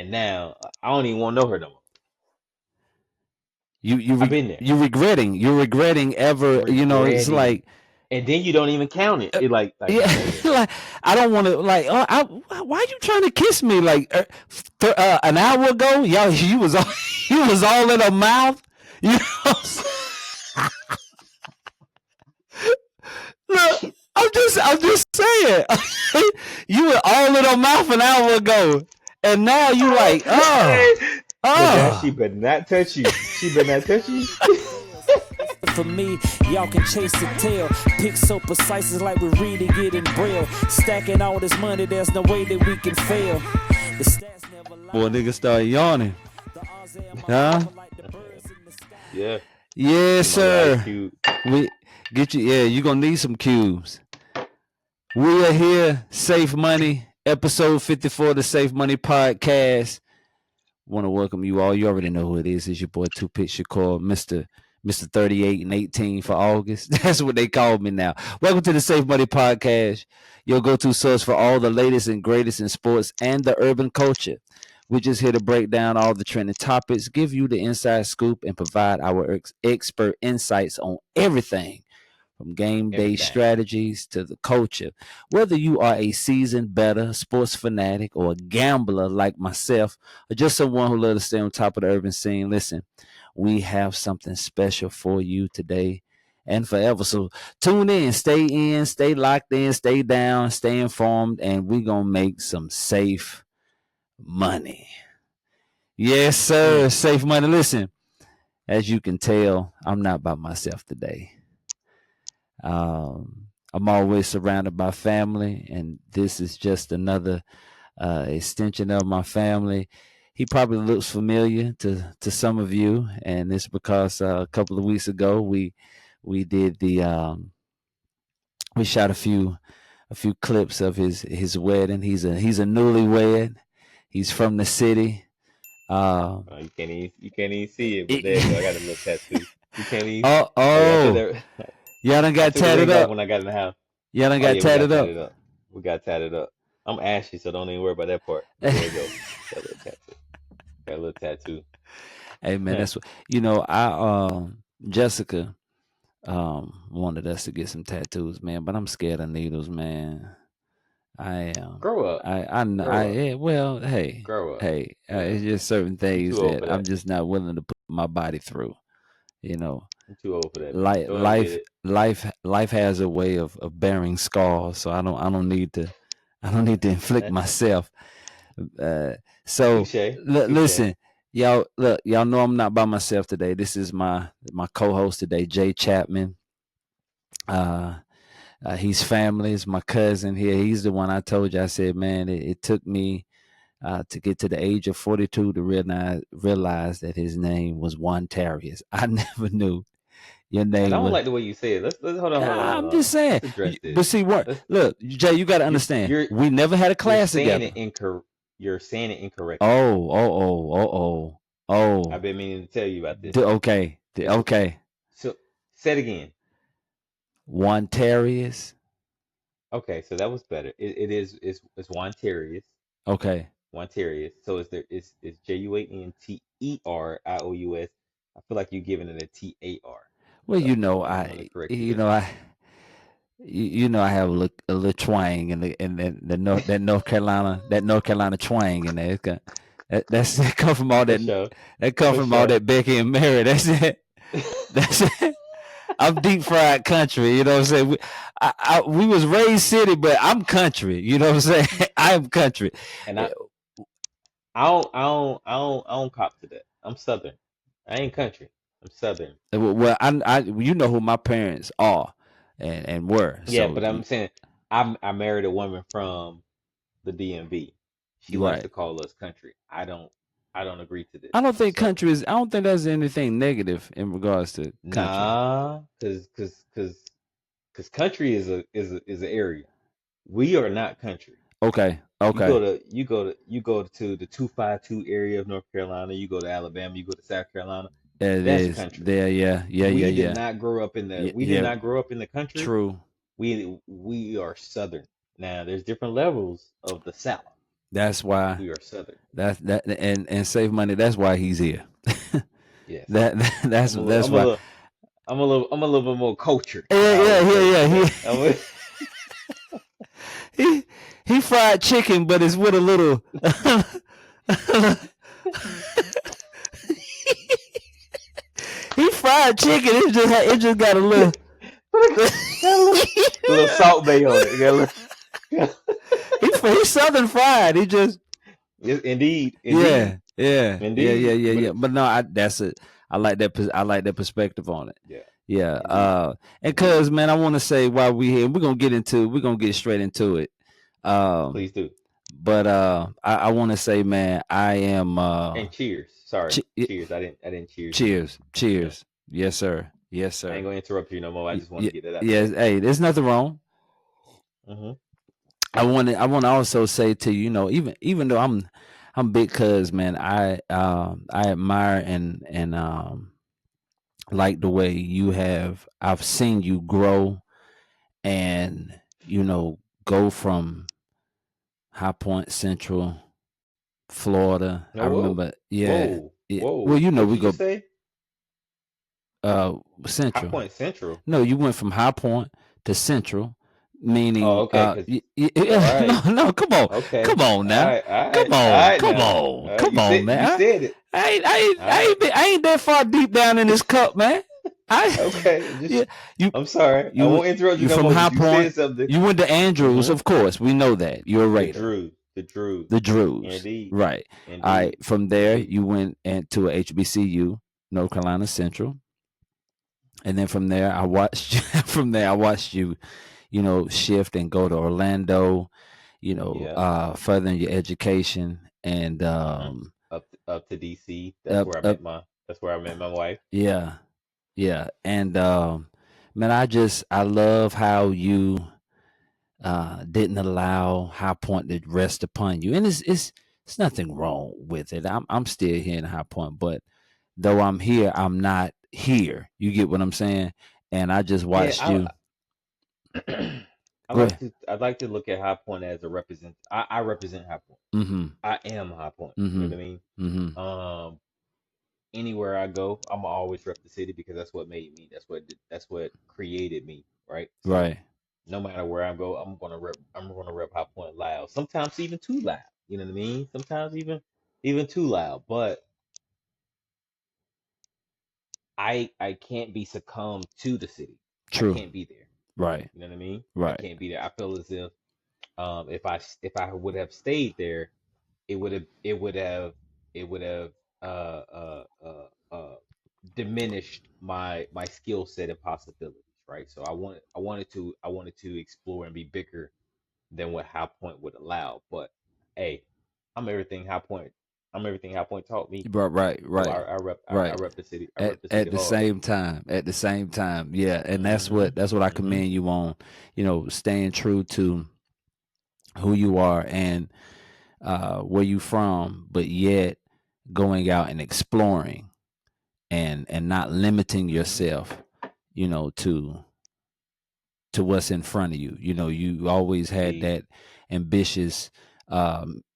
and now I don't even want to know her no more. You I've been there. you're regretting ever, it's Regretting, like, and then you don't even count it. It like yeah, nah, that ain't like, right. I don't want to, like, why you trying to kiss me, like, an hour ago, y'all, you was all you was all in her mouth, you know. Look, I'm just saying, you were all in her mouth an hour ago, and now you like, But now she oh. better not touch you. She better not touch you. For me, y'all can chase the tail. Pick so precise, it's like we're reading it in braille. Stacking all this money, there's no way that we can fail. The stats never lie. Boy, nigga start yawning. Huh? Yeah, Yes, get my life sir. cute. We get you. Yeah, you gonna need some cubes. We are here, Safe Money, episode 54 of the Safe Money Podcast. Want to welcome you all. You already know who it is. It's your boy Two Pitch Shakur, Mr. 38 and 18 for August. That's what they call me now. Welcome to the Safe Money Podcast, your go-to source for all the latest and greatest in sports and the urban culture. We're just here to break down all the trending topics, give you the inside scoop, and provide our expert insights on everything from game day Everything. strategies to the culture. Whether you are a seasoned bettor, sports fanatic, or a gambler like myself, or just someone who loves to stay on top of the urban scene, listen, we have something special for you today and forever. So tune in, stay locked in, stay down, stay informed, and we're going to make some safe money. Yes, sir. Safe money. Listen, as you can tell, I'm not by myself today. I'm always surrounded by family, and this is just another extension of my family. He probably looks familiar to some of you, and it's because a couple of weeks ago we did we shot a few clips of his wedding. He's a newlywed. He's from the city. Oh, you can't even see it, but there you go. I got a little tattoo. You can't even. Oh, y'all done I got took the tatted ring off up. when I got in the house. Y'all done Oh got yeah, we got tatted up. tatted up. We got tatted up. I'm ashy, so don't even worry about that part. But there you go. Got a little tattoo. Got a little tattoo. Hey man, that's what Jessica wanted us to get some tattoos, man, but I'm scared of needles, man. I am. Grow up. Yeah, well, hey, Grow up. it's just certain You things too old for that I'm that. just not willing to put my body through. You know, I'm too old for that, man. Go ahead and get it. life has a way of bearing scars, so I don't need to inflict myself. So Touche. listen, y'all. Look, y'all know I'm not by myself today. This is my co-host today, Jay Chatman. He's family. It's my cousin here. He's the one I told you. I said, man, it took me to get to the age of 42 to realize that his name was Juan Tarius. I never knew your And I name don't was. like the way you say it. Let's hold on. I'm just saying. Let's address this. But see what? Let's Look, Jay, you got to understand. you're We never had a class saying together. it you're saying it incorrectly. Oh. I've been meaning to tell you about this. Okay. So say it again. Juan Tarius. Okay, so that was better. It's Juan Terrius. Okay. Juan Terrius. So it's JUANTERIOUS. I feel like you're giving it a TAR. Well, So I'm gonna correct you there. I have a little twang in the North Carolina twang in there. That come from all For that sure. that come For from all sure. that Becky and Mary. That's it. That's it. I'm deep fried country. You know what I'm saying? We was raised city, but I'm country. You know what I'm saying? I am country. And I don't cop to that. I'm Southern. I ain't country. I'm Southern. Well, you know who my parents are and were. Yeah, So but I'm saying I married a woman from the DMV. She likes right. to call us country. I don't agree to this. I don't I'm think Southern. country is. I don't think there's anything negative in regards to country. Nah, cause country is an area. We are not country. Okay. You go to the 252 area of North Carolina. You go to Alabama. You go to South Carolina. It That's is. country. There. Yeah. We did not grow up in the. We did Yeah. not grow up in the country. True. We are Southern. Now there's different levels of the South. That's why We are Southern. and Save Money. That's why he's here. Yes. That's why. I'm a little bit more cultured. Yeah. He fried chicken, but it's with a little. He fried chicken. It just got a little. Got a little Salt Bay on it. Got a little... He's Southern fried. He just. Yes, indeed. Yeah. Indeed. But no, I like that. I like that perspective on it. Yeah. Yeah. And cuz, man, I want to say while we here, we're gonna get straight into it. Please do. But I want to say, man, I am. And cheers. Sorry. Cheers. I didn't cheers. Cheers. Yeah. Yes, sir. I ain't gonna interrupt you no more. I just want to get that out. Yes. Hey, there's nothing wrong. Mm-hmm. I want to also say to you, even though I'm big cuz, man, I admire and like the way I've seen you grow and go from High Point Central, Florida. No, I remember, yeah. Whoa. Well, we go say? Central. High Point Central. No, you went from High Point to Central, meaning. Oh, okay. Right. No, come on. Okay. Come on now. All right, Come on, man. You said it. I ain't that far deep down in this cup, man. Okay. I'm sorry. I won't interrupt you. You from High Point. You went to Andrews, Mm-hmm. Of course. We know that you're a Raider. The Drews. Indeed. Right. Indeed. All right. From there, you went into a HBCU, North Carolina Central, and then from there, I watched. You, shift and go to Orlando. Furthering your education and up to DC. That's where I met my wife. Yeah. And man, I love how you didn't allow High Point to rest upon you, and it's nothing wrong with it. I'm still here in High Point, but though I'm here, I'm not here. You get what I'm saying? And I just watched you. I'd like to look at High Point as a represent. I represent High Point. Mm-hmm. I am High Point. Mm-hmm. You know what I mean? Mm-hmm. Anywhere I go, I'm always rep the city because that's what made me. That's what created me, right? So right. No matter where I go, I'm gonna rep High Point loud. Sometimes even too loud. You know what I mean? Sometimes even too loud. But I can't be succumbed to the city. True. I can't be there. Right. You know what I mean? Right. I can't be there. I feel as if if I would have stayed there, it would have diminished my skill set and possibilities, right? So I wanted to explore and be bigger than what High Point would allow. But hey, I'm everything High Point taught me. Right. So I rep the city. At the same time, yeah. And that's what I commend you on. Staying true to who you are and where you from, but yet going out and exploring and not limiting yourself, to what's in front of you. You always had that ambitious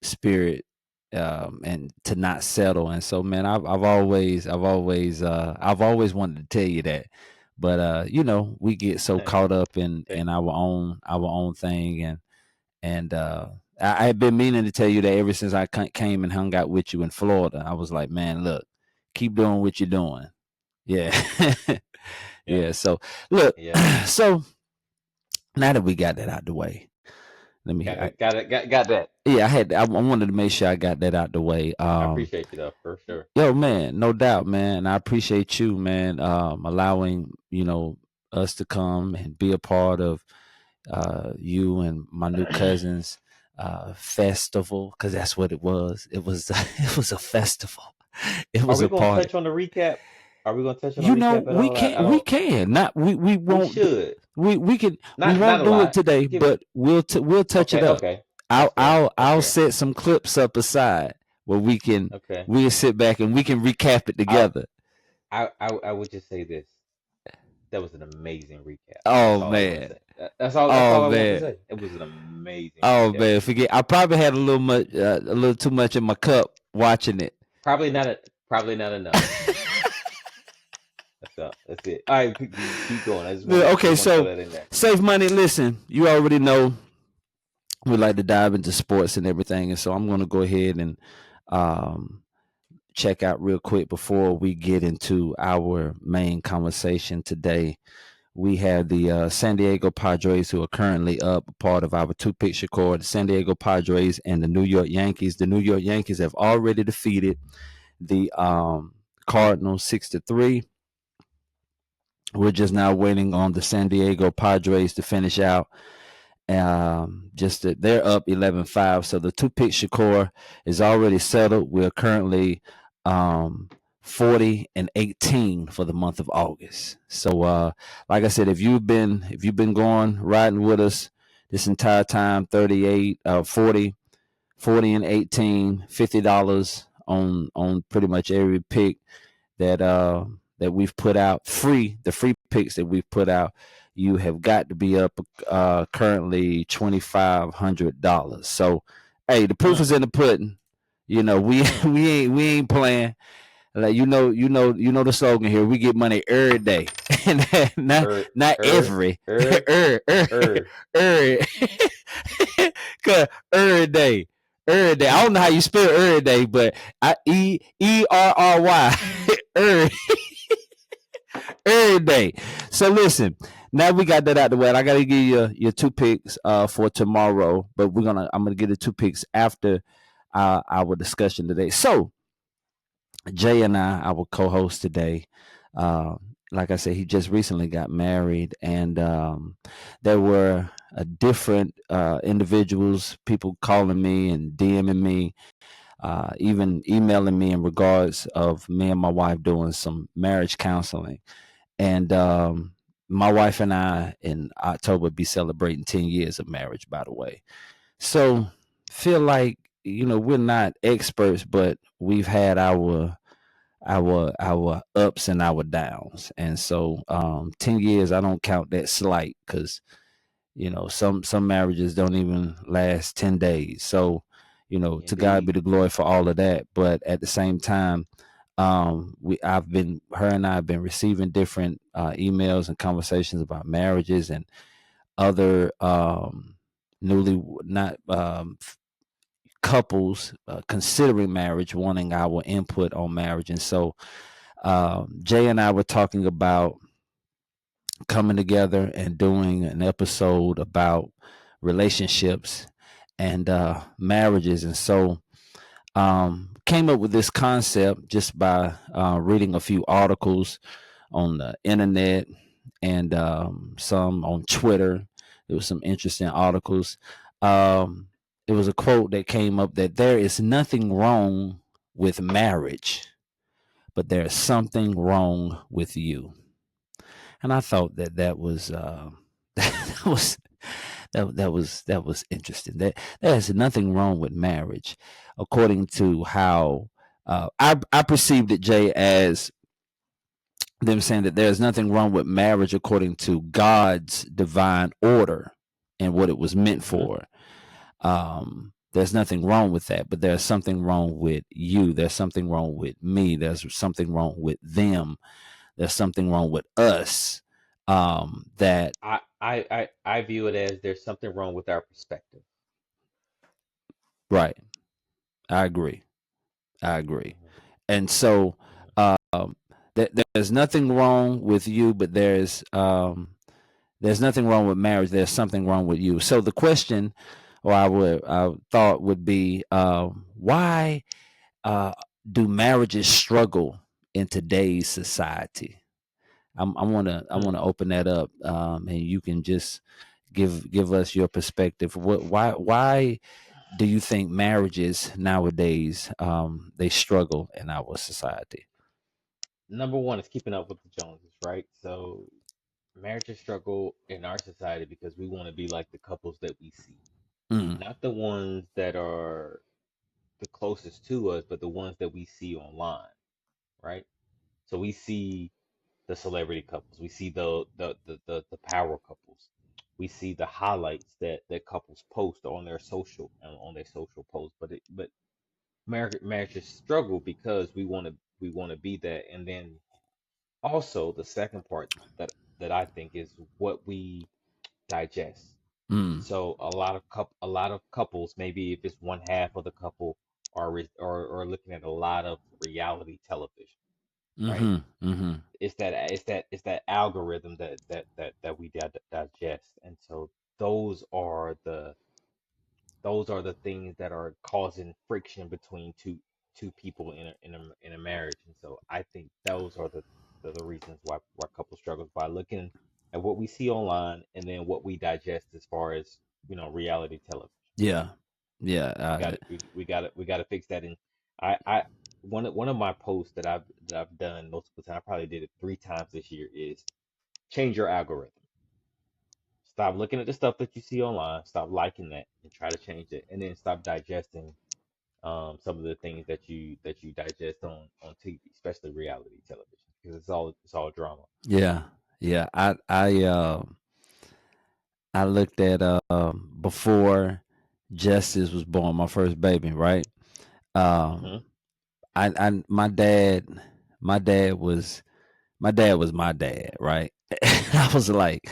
spirit and to not settle. And so, man, I've always wanted to tell you that, but we get so caught up in our own thing, and I had been meaning to tell you that ever since I came and hung out with you in Florida. I was like, man, look, keep doing what you're doing. Yeah. Yeah. So look, so now that we got that out the way, let me got that. Yeah, I wanted to make sure I got that out the way. I appreciate you though, for sure. Yo, man, no doubt, man. I appreciate you, man, allowing us to come and be a part of you and my new cousin's festival, because that's what it was. It was a festival. It was a party. Are we going to touch on the recap? Are we going to touch on the recap at all? We can. Not we won't. We should. We can. We won't do it today, but we'll touch it up. Okay. I'll set some clips up aside where we can sit back and we can recap it together. I would just say this. that was an amazing recap. That's Oh all I want to man. say. That's all. That's Oh all I want to man. say. It was an amazing Oh recap. man. Forget. I probably had a little too much in my cup watching it. Probably not. Probably not enough. That's all. That's it. All right, keep going. I just want to. Okay, Just want to throw so that in there. Safe Money. Listen, you already know we like to dive into sports and everything, and so I'm going to go ahead and um, check out real quick before we get into our main conversation today. We have the San Diego Padres, who are currently up, part of our two-picture core. The San Diego Padres and the New York Yankees. The New York Yankees have already defeated the Cardinals 6-3. We're just now waiting on the San Diego Padres to finish out. They're up 11-5. So the two-pick Shakur is already settled. We're currently 40-18 for the month of August. So like I said, if you've been going riding with us this entire time, 40-18, $50 on pretty much every pick that we've put out, the free picks that we've put out, you have got to be up currently $2,500. So hey, the proof is in the pudding. You know, we ain't playing. Like you know the slogan here. We get money every day, not Er, not er, every, er, er. every, cause every day, every day. I don't know how you spell every day, but ERRY, every day. So listen, now we got that out the way. I gotta give you your two picks for tomorrow, but I'm gonna get the two picks after our discussion today. So Jay and our co-host today, uh, like I said, he just recently got married, and there were different individuals, people calling me and DMing me, even emailing me in regards of me and my wife doing some marriage counseling. And my wife and I in October be celebrating 10 years of marriage, by the way. So feel like, we're not experts, but we've had our ups and our downs. And so 10 years, I don't count that slight, because some marriages don't even last 10 days. So to God be Indeed. the glory for all of that. But at the same time, her and I have been receiving different emails and conversations about marriages and other newly not couples considering marriage, wanting our input on marriage. And so Jay and I were talking about coming together and doing an episode about relationships and marriages. And so came up with this concept just by reading a few articles on the internet and some on Twitter. There was some interesting articles. It was a quote that came up that there is nothing wrong with marriage, but there's something wrong with you. And I thought that was that was that was interesting. That there's nothing wrong with marriage, according to how I perceived it, Jay, as them saying that there's nothing wrong with marriage according to God's divine order and what it was meant Mm-hmm. for. There's nothing wrong with that, but there's something wrong with you. There's something wrong with me. There's something wrong with them. There's something wrong with us. That I view it as there's something wrong with our perspective. right. I agree. I agree. Mhm, And so mhm. there's nothing wrong with you, but there's nothing wrong with marriage. There's something wrong with you. So the question, or I thought would be, why uh, do marriages struggle in today's society? I want to Hmm. open that up, and you can just give us your perspective. Why do you think marriages nowadays they struggle in our society? Number one is keeping up with the Joneses, right? So marriages struggle in our society because we want to be like the couples that we see, Mm, not the ones that are the closest to us, but the ones that we see online, right? So we see the celebrity couples. We see the power couples. We see the highlights that couples post on their social posts. But marriages struggle because we want to be that. And then also the second part that I think is what we digest. Mm. So a lot of couples, maybe if it's one half of the couple, are looking at a lot of reality television, right? Mm-hmm. Mm-hmm. It's that algorithm that we digest, and so those are the those are the things that are causing friction between two people in a marriage. And so I think those are the reasons why couples struggle by looking at what we see online and then what we digest as far as reality television. Yeah. Yeah. We got to fix that. And I one of my posts that I've done multiple times, I probably did it 3 times this year, is change your algorithm. Stop looking at the stuff that you see online. Stop liking that and try to change it. And then stop digesting some of the things that you digest on TV, especially reality television, because it's all drama. Yeah. Yeah. I looked at before Justice was born, my first baby, right? Um, Hmm. I my dad was my dad, right? I was like,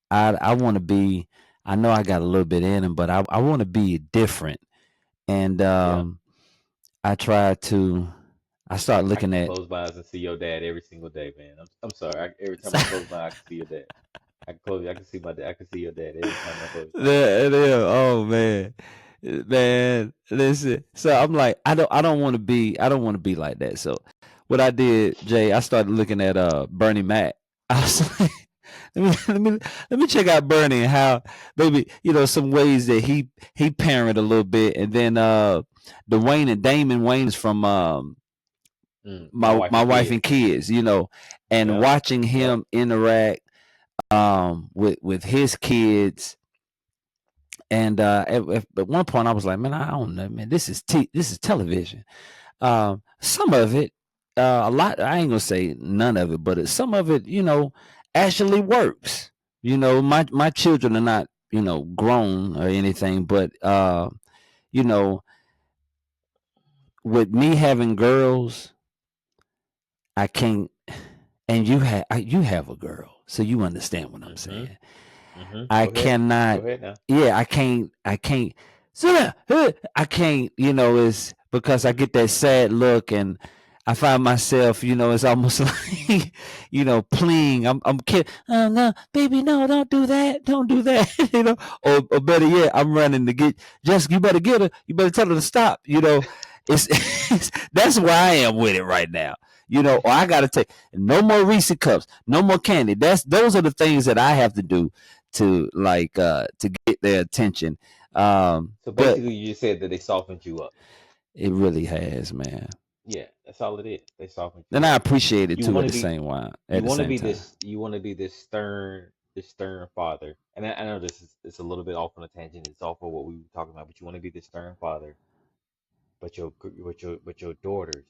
I want to be. I know I got a little bit in him, but I want to be different. And Yeah, I tried to. I started I looking can at. close my eyes and see your dad every single day, man. I'm sorry. Every time I close my eyes, I can see your dad. I can see my dad. I can see your dad every time I close my eyes. Oh man, listen. So I'm like, I don't want to be like that. So what I did, Jay, I started looking at Bernie Mac. I was like, let me check out Bernie and how maybe some ways that he parent a little bit, and then the Wayne and Damon Wayne is from My wife my and wife and kids. kids, and Yep. watching Yep. him interact with his kids. And at one point, I was like, "Man, I don't know, man. This is television. Some of it, a lot. I ain't gonna say none of it, but some of it, actually works. My children are not, grown or anything, but you know, with me having girls, I can't. And you have a girl, so you understand what I'm Mm-hmm. saying. Mm-hmm. I Go ahead. Go cannot. ahead now. Yeah, I can't. So I can't. It's because I get that sad look, and I find myself. It's almost like, pleading. I'm kid. Oh no, baby, no, don't do that. Don't do that. Or better yet, I'm running to get Jessica. You better get her. You better tell her to stop. It's that's where I am with it right now. Or I gotta take no more Reese cups, no more candy. Those are the things that I have to do to get their attention. So But basically, you just said that they softened you up. it really has, man. Yeah, that's all it is. They softened And you I up. appreciate it You too want at to the be same while you at the want to same be time. this stern father. And I know this is it's a little bit off on a tangent. It's off of what we were talking about, but you want to be this stern father. But your daughters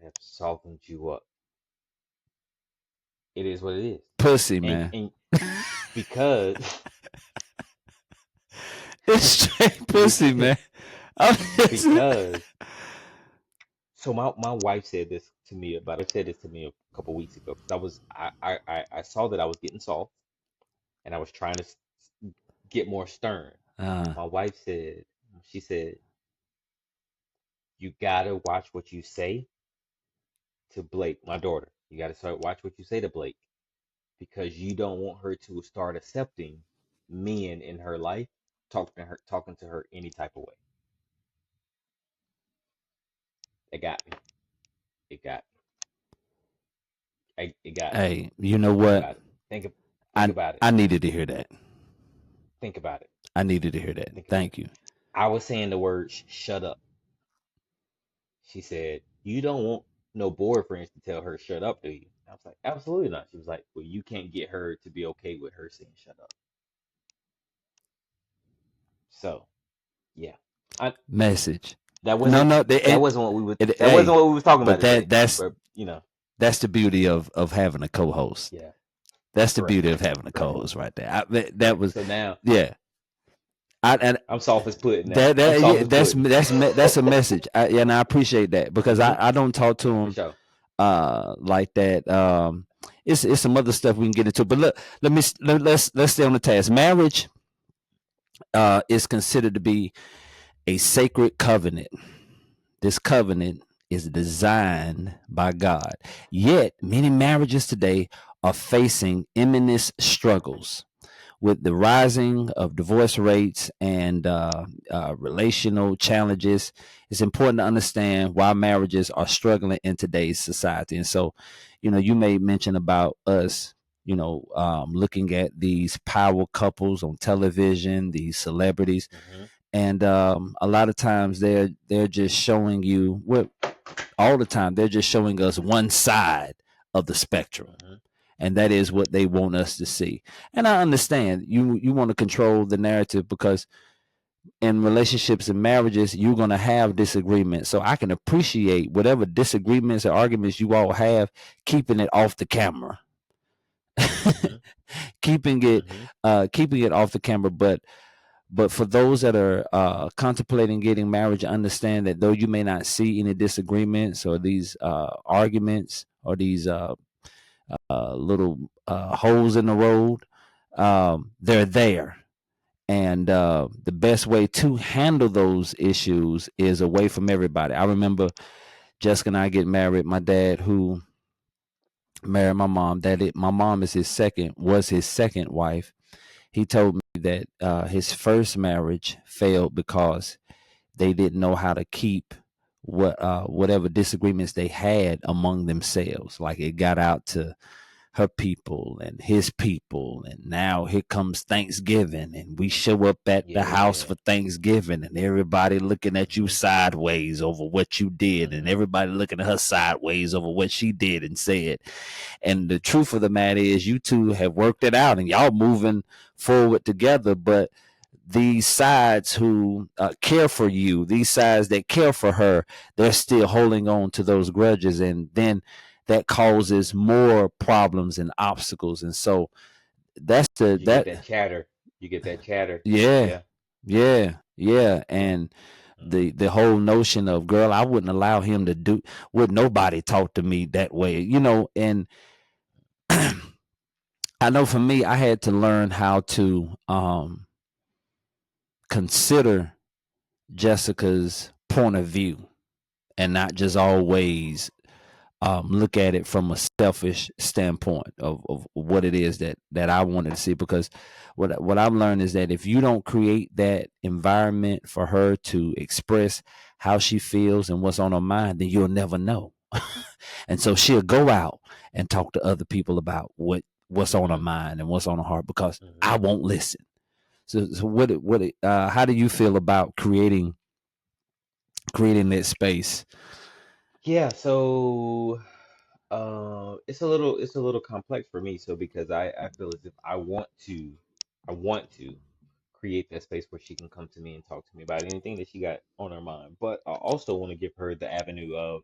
have softened you up. It is what it is. Pussy, And man. because It's straight pussy, because man. I'm just, because so my wife said this to me a couple weeks ago because I saw that I was getting soft and I was trying to get more stern. uh, My wife said, she said, you gotta watch what you say to Blake, my daughter. You gotta start watch what you say to Blake because you don't want her to start accepting men in her life, talking to her any type of way. It got me. It got it got me. hey, you know Think what? about it. Think I about it. I needed to hear that. Think about it. I needed to hear that. Think about it. Thank you. I was saying the word shut up. She said, you don't want no boyfriends to tell her shut up, do you? I was like, absolutely not. She was like, well, you can't get her to be okay with her saying shut up. So, yeah. I Message. that No, wasn't no, that wasn't what we it, that wasn't hey, what we was talking but about today. that's But you know. That's the beauty of having a co-host. Yeah. That's the Right. beauty of having a Right. co-host right there. That Right. was So now yeah. And I'm soft as pudding now. that I'm that soft yeah, as pudding. that's a message. And I appreciate that because Mm-hmm. I don't talk to For him sure. like that. It's some other stuff we can get into. But look, let's stay on the task. Marriage is considered to be a sacred covenant. This covenant is designed by God. Yet many marriages today are facing immense struggles with the rising of divorce rates and relational challenges. It's important to understand why marriages are struggling in today's society. And so, you made mention about us, looking at these power couples on television, these celebrities, Mm-hmm. and a lot of times they're just showing you what all the time they're just showing us one side of the spectrum, Mm-hmm. and that is what they want us to see. And I understand you want to control the narrative because in relationships and marriages you're going to have disagreements, so I can appreciate whatever disagreements or arguments you all have, keeping it off the camera. Mm-hmm. keeping it Mm-hmm. keeping it off the camera. But for those that are contemplating getting married, understand that though you may not see any disagreements or these arguments or these little holes in the road, they're there. And the best way to handle those issues is away from everybody. I remember Jessica and I getting married. My dad, who married my mom, my mom is was his second wife. He told me that his first marriage failed because they didn't know how to keep whatever disagreements they had among themselves. Like it got out to her people and his people, and now here comes Thanksgiving, and we show up at the house Yeah. for Thanksgiving, and everybody looking at you Mm-hmm. sideways over what you did, and Mm-hmm. everybody looking at her sideways over what she did and said. And the truth of the matter is, you two have worked it out, and y'all moving forward together. But these sides who care for you, these sides that care for her, they're still holding on to those grudges, and then that causes more problems and obstacles. And so that's the You get that that chatter. You get that chatter. yeah, Yeah. yeah. Yeah. And Mm-hmm. the whole notion of, girl, I wouldn't allow him to do, would nobody talk to me that way, and I know for me, I had to learn how to consider Jessica's point of view and not just always look at it from a selfish standpoint of what it is that I wanted to see. Because what I've learned is that if you don't create that environment for her to express how she feels and what's on her mind, then you'll never know. And so she'll go out and talk to other people about what's on her Mm-hmm. mind and what's on her heart because Mm-hmm. I won't listen. So how do you feel about creating that space? Yeah. So it's a little complex for me. So because I feel as if I want to create that space where she can come to me and talk to me about anything that she got on her mind. But I also want to give her the avenue of,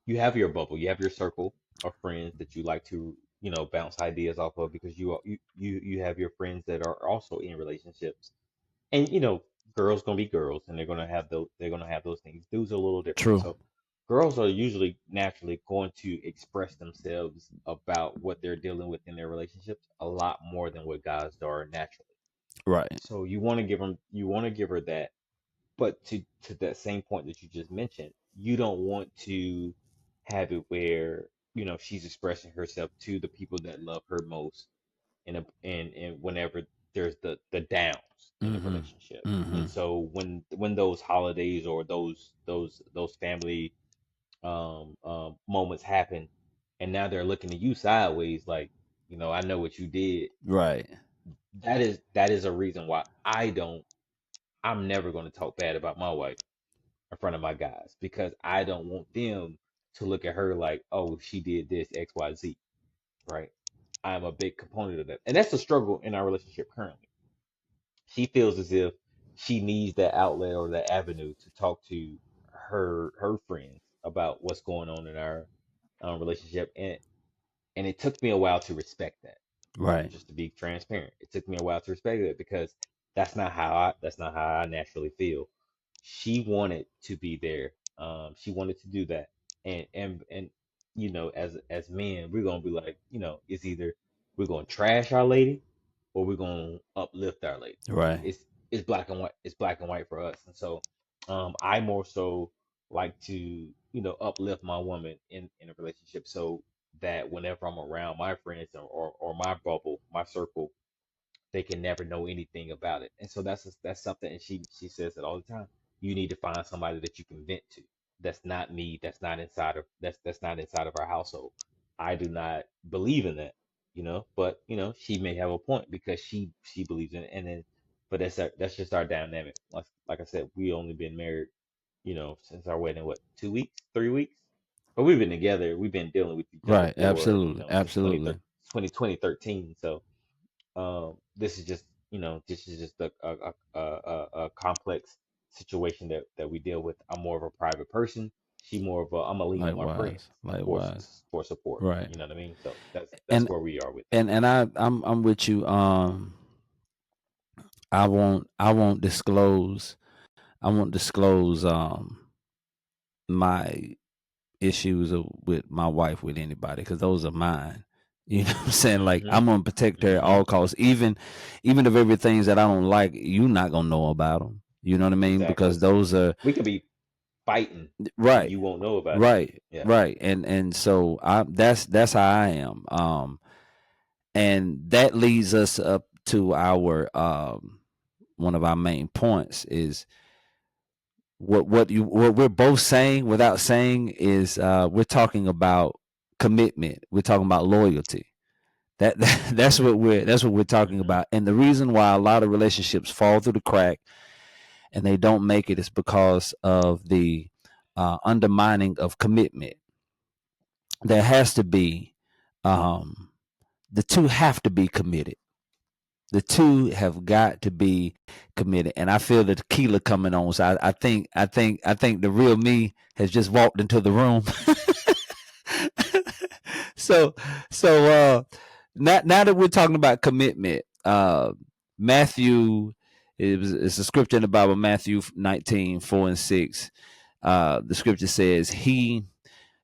you have your bubble, you have your circle of friends that you like to, bounce ideas off of, because you have your friends that are also in relationships. And girls gonna be girls, and they're gonna have those things. Dudes are a little different. True. So girls are usually naturally going to express themselves about what they're dealing with in their relationships a lot more than what guys are naturally. Right. So you want to give her that. But to that same point that you just mentioned, you don't want to have it where, she's expressing herself to the people that love her most, and whenever there's the downs in the Mm-hmm. relationship. Mm-hmm. And so when those holidays or those family moments happen, and now they're looking at you sideways, like, I know what you did. Right. That is a reason why I'm never going to talk bad about my wife in front of my guys, because I don't want them to look at her like, oh, she did this XYZ, right? I'm a big component of that. And that's the struggle in our relationship currently. She feels as if she needs that outlet or that avenue to talk to her friends about what's going on relationship, and it took me a while to respect that. Right. Just to be transparent, it took me a while to respect it because that's not how I naturally feel. She wanted to be there. She wanted to do that, and as men, we're gonna be like, it's either we're gonna trash our lady or we're gonna uplift our lady. Right. It's black and white. It's black and white for us, and so I more so like to uplift my woman in a relationship, so that whenever I'm around my friends or my bubble, my circle, they can never know anything about it. And so that's something, and she says it all the time. You need to find somebody that you can vent to. That's not me. That's not inside of our household. I do not believe in that, but she may have a point because she believes in it. And then, but that's just our dynamic. Like I said, we only been married, since our wedding, what, 2 weeks, 3 weeks? But we've been together. We've been dealing with each other Right. for, Absolutely. since Absolutely. 2013. So this is just a complex situation that we deal with. I'm more of a private person. She more of a I'm gonna lean on my friends Likewise. for Likewise. for support. Right. You know what I mean? So that's And where we are with it. and I'm with you. I won't disclose my issues with my wife with anybody because those are mine. You know what I'm saying? Like Hmm. I'm gonna protect her at Hmm. all costs, even if everything that I don't like, you're not gonna know about them. You know what I mean? Because Exactly. those are We could be fighting and right, you won't know about it. right, Yeah. right, and so that's how I am. And that leads us up to our one of our main points is what we're both saying without saying is we're talking about commitment. We're talking about loyalty. That's what we're talking Hmm. about. And the reason why a lot of relationships fall through the crack and they don't make it is because of the undermining of commitment. There has to be um, the two have to be committed. The two have got to be committed, and I feel the tequila coming on. So I think the real me has just walked into the room. so so now that we're talking about commitment, Matthew, it's a scripture in the Bible, Matthew 19:4 and 6. The scripture says, he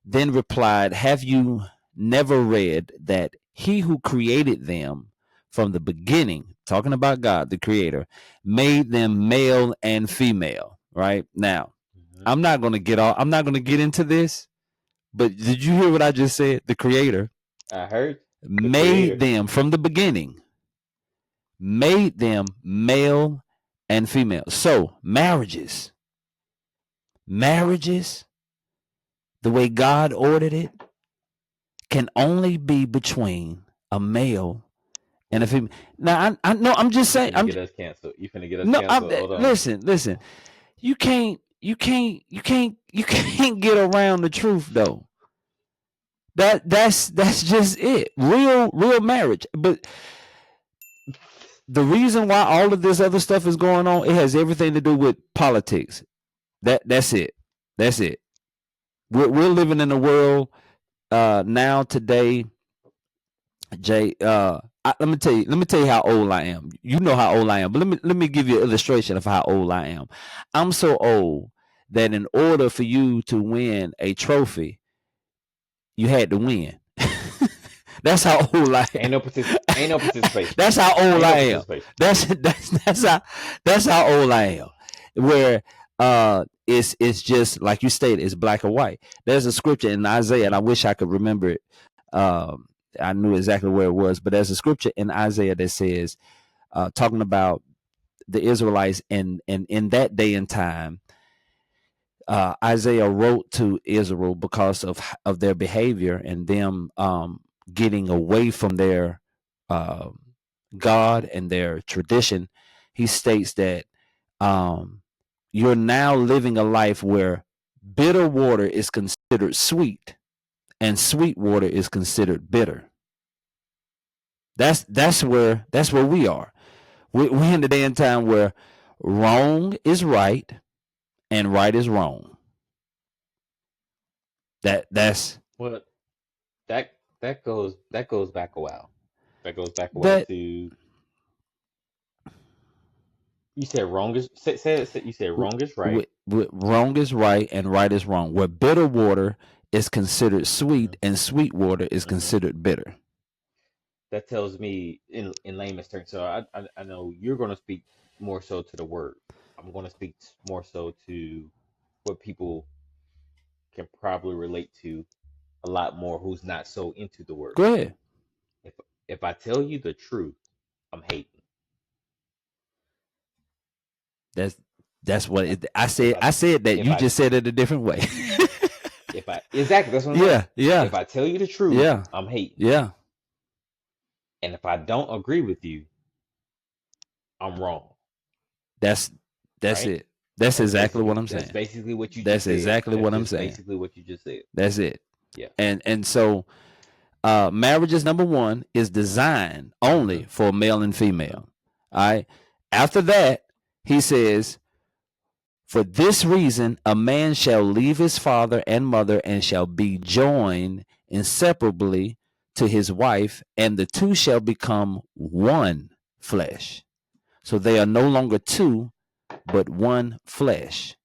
then replied, have you never read that he who created them from the beginning, talking about God, the creator, made them male and female? Right now, Hmm. I'm not going to get into this, but did you hear what I just said? The creator I heard the made creator. them from the beginning, made them male and female. So marriages, the way God ordered it, can only be between a male and a Ooh, female. Now, I know. I'm just you saying. finna get us canceled. You finna get us No. canceled. Hold on. Listen. You can't get around the truth though. That's just it. Real marriage. But the reason why all of this other stuff is going on, it has everything to do with politics. That's it. That's it. We're living in a world now today, Jay. Let me tell you how old I am. You know how old I am, but let me give you an illustration of how old I am. I'm so old that in order for you to win a trophy, you had to win. That's how old I Ain't am. no ain't no participation. That's how old Ain't I no am. participation. That's how old I am. Where it's just like you stated, it's black or white. There's a scripture in Isaiah, and I wish I could remember it. Um, I knew exactly where it was, but there's a scripture in Isaiah that says, talking about the Israelites, and in that day and time, Isaiah wrote to Israel because of their behavior and them getting away from their uh, God and their tradition. He states that um, you're now living a life where bitter water is considered sweet and sweet water is considered bitter. That's where we are. We're in the day and time where wrong is right and right is wrong. That's What? that goes back a while. That goes back a while That to you said wrong is you said wrong is right. wrong is right and right is wrong. Where bitter water is considered sweet Hmm. and sweet water is Hmm. considered bitter. That tells me in layman's terms. So I know you're going to speak more so to the word. I'm going to speak more so to what people can probably relate to a lot more who's not so into the word. Go ahead. If if I tell you the truth, I'm hating. That's that's what If I if said. I I said that. if You I just said it a different way. if I exactly that's what I'm saying. Yeah, yeah, If I tell you the truth, yeah, I'm hating. yeah. And if I don't agree with you, I'm wrong. That's that's Right? it. That's exactly what I'm That's saying. basically what you just That's said. exactly That's what I'm just saying. basically what you just said. That's it. Yeah. And so marriages number one is designed Mm-hmm. only for male and Mm-hmm. female. All right. After that, he says, for this reason, a man shall leave his father and mother and shall be joined inseparably to his wife, and the two shall become one flesh. So they are no longer two, but one flesh.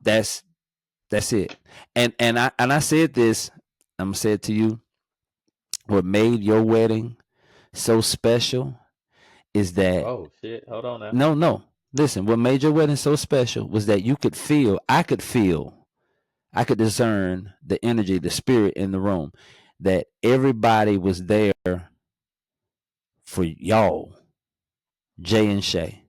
That's it. And I said this, I'm gonna say it to you. What made your wedding so special is that Oh shit. Hold on now. no. Listen, what made your wedding so special was that you could feel, I could discern the energy, the spirit in the room, that everybody was there for y'all, Jay and Shay.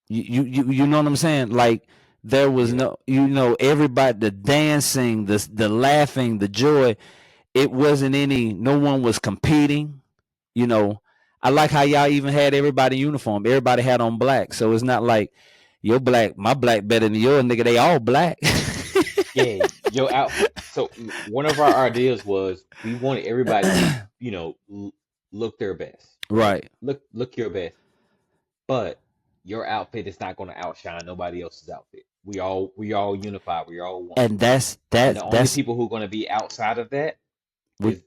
You know what I'm saying? Like there was Yeah. no, everybody, the dancing, the laughing, the joy. It wasn't any. No one was competing. You know, I like how y'all even had everybody in uniform. Everybody had on black, so it's not like your black, my black better than your nigga. They all black. Yeah. Yo out. So one of our ideas was we wanted everybody to, look their best, right? Right. Look your best. But your outfit is not going to outshine nobody else's outfit. We all unified. We all one. And that's And that's the only that's people who are going to be outside of that what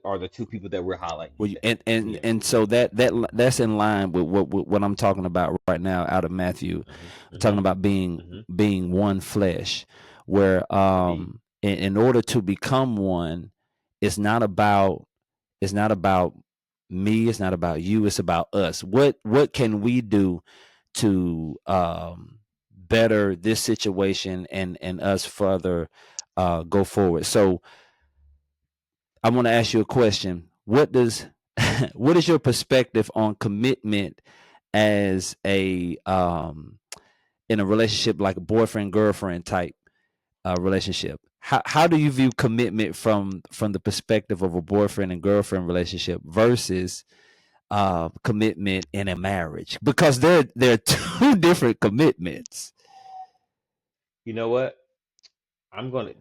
are the two people that we're highlighting what you, today. Yeah. and so that's in line with what I'm talking about right now out of Matthew, Hmm. talking Hmm. about Hmm. being one flesh, where Indeed. in order to become one, it's not about me, it's not about you, it's about us. What can we do to better this situation and us further go forward? So I want to ask you a question. What is your perspective on commitment as a in a relationship, like a boyfriend girlfriend type relationship? How do you view commitment from the perspective of a boyfriend and girlfriend relationship versus commitment in a marriage? Because they're two different commitments. You know what? I'm gonna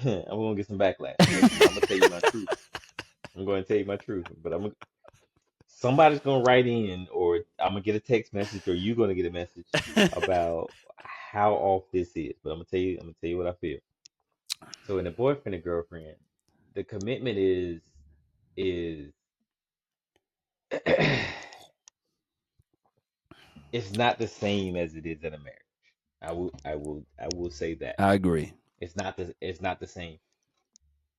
I'm gonna get some backlash because I'm gonna tell you my truth. I'm going to tell you my truth, but somebody's gonna write in, or I'm gonna get a text message, or you're gonna get a message about how off this is. But I'm gonna tell you what I feel. So in a boyfriend and girlfriend, the commitment is it's not the same as it is in a marriage. I will say that I agree. it's not the same.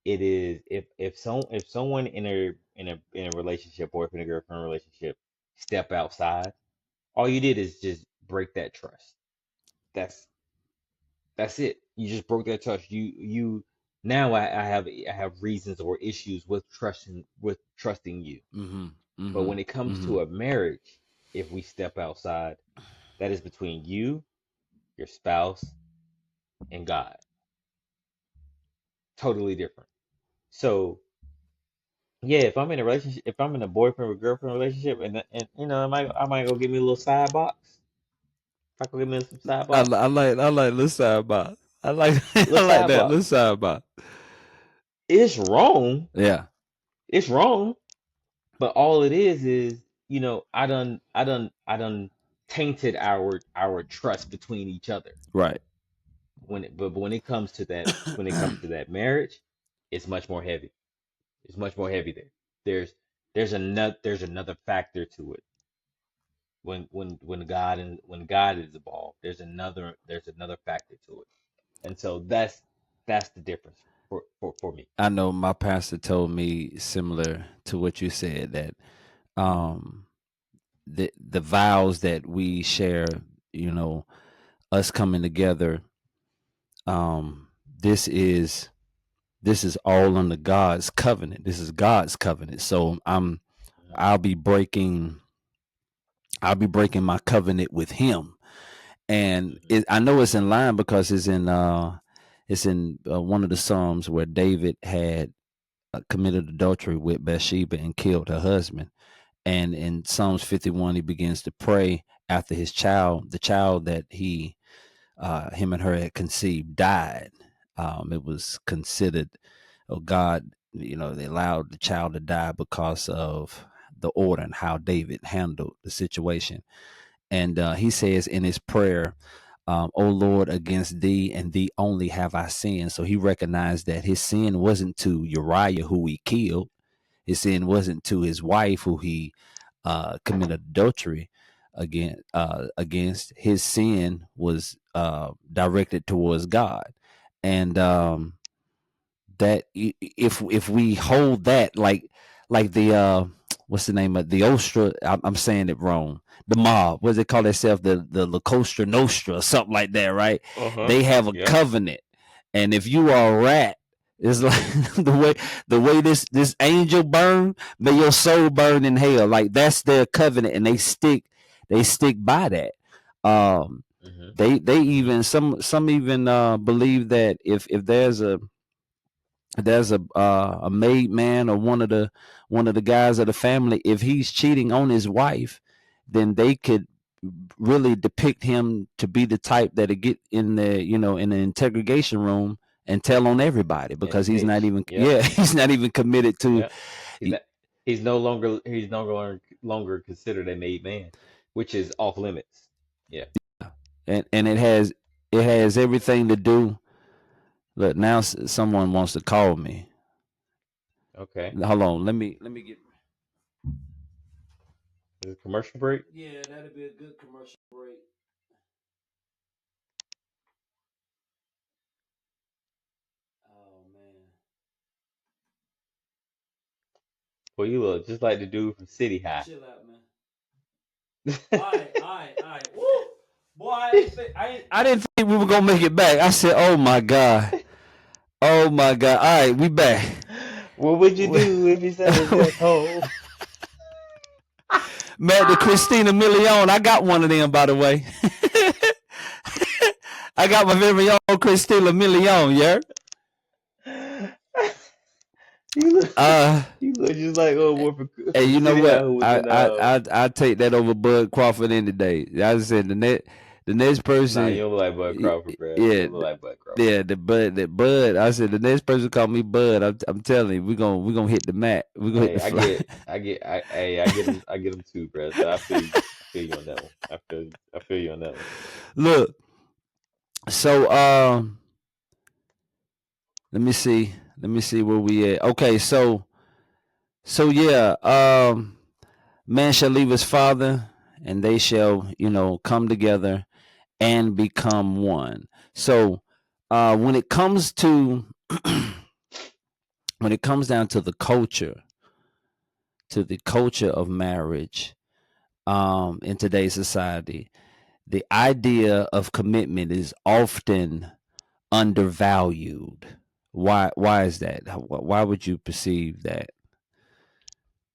It is if someone in a relationship, boyfriend and girlfriend relationship, step outside, all you did is just break that trust. That's that's it. You just broke that trust. You now I have reasons or issues with trusting you. Mm-hmm. But Mm-hmm. when it comes Mm-hmm. to a marriage, if we step outside, that is between you, your spouse, and God. Totally different. So yeah, if I'm in a relationship, if I'm in a boyfriend or girlfriend relationship, and I might go get me a little side box. If I go get me some side box, I like little sidebar. I like I little like side that little box. sidebar. It's wrong. Yeah. It's wrong. But all it is, I done tainted our trust between each other. Right. But when it comes to that marriage, it's much more heavy. It's much more heavy there. There's another factor to it. When God is involved, there's another factor to it. And so that's the difference for me. I know my pastor told me similar to what you said, that um the vows that we share, you know, us coming together, um this is this is all under God's covenant. This is God's covenant. So Mhm, I'll be breaking my covenant with him. And mhm, I know it's in line because it's in one of the Psalms where David had committed adultery with Bathsheba and killed her husband. And in Psalms 51, he begins to pray after the child that him and her had conceived, died. It was considered, oh God, you know, they allowed the child to die because of the order and how David handled the situation. And he says in his prayer, "O Lord, against thee and thee only have I sinned." So he recognized that his sin wasn't to Uriah, who he killed. His sin wasn't to his wife, who he committed adultery against. His sin was directed towards God. And that if we hold that, like the what's the name of the Ostra, I'm saying it wrong, the mob, what does it call themselves, the La Costa Nostra or something like that, right? uh-huh. They have a Yep. covenant, and if you are a rat, it's like the way this angel burn, may your soul burn in hell. Like that's their covenant, and they stick by that. um Mhm, they mhm. even some even believe that if there's a maid man or one of the guys of the family, if he's cheating on his wife, then they could really depict him to be the type that'll get in the, in the interrogation room and tell on everybody, And because he's not snitch. even, Yep. yeah, he's not even committed to. Yep. He's not, he's no longer considered a made man, which is off limits. Yeah. And it has everything to do. Look, now someone wants to call me. Okay. Hold on, let me get. Is it commercial break? Yeah, that'd be a good commercial break. Oh man. Well, you look just like the dude from City High. Chill out, man. All right. Woo! Boy, I didn't think we were gonna make it back. I said, "Oh my god, oh my god." All right, we back. What would you do if you sent us back home? Matt, the Christina Milion. I got one of them, by the way. I got my very own Christina Milion. Yeah. You look, Uh, you look just like one Hey, from you know City High what? who was I in I I I take that over Bud Crawford any day. I said the next Nah, you person, don't look like Bud Crawford, bro. You yeah, don't look like Bud Crawford. yeah, the Bud. I said the next person call me Bud. I'm telling you, we gonna hit the mat. We gonna hit Hey, the I fly. get, I get, I get them too, bro. So I feel you on that one. I feel you on that one. Look, so let me see where we at. Okay, so yeah, man shall leave his father, and they shall, come together and become one. So, when it comes to when it comes down to the culture of marriage, in today's society, the idea of commitment is often undervalued. Why is that? Why would you perceive that?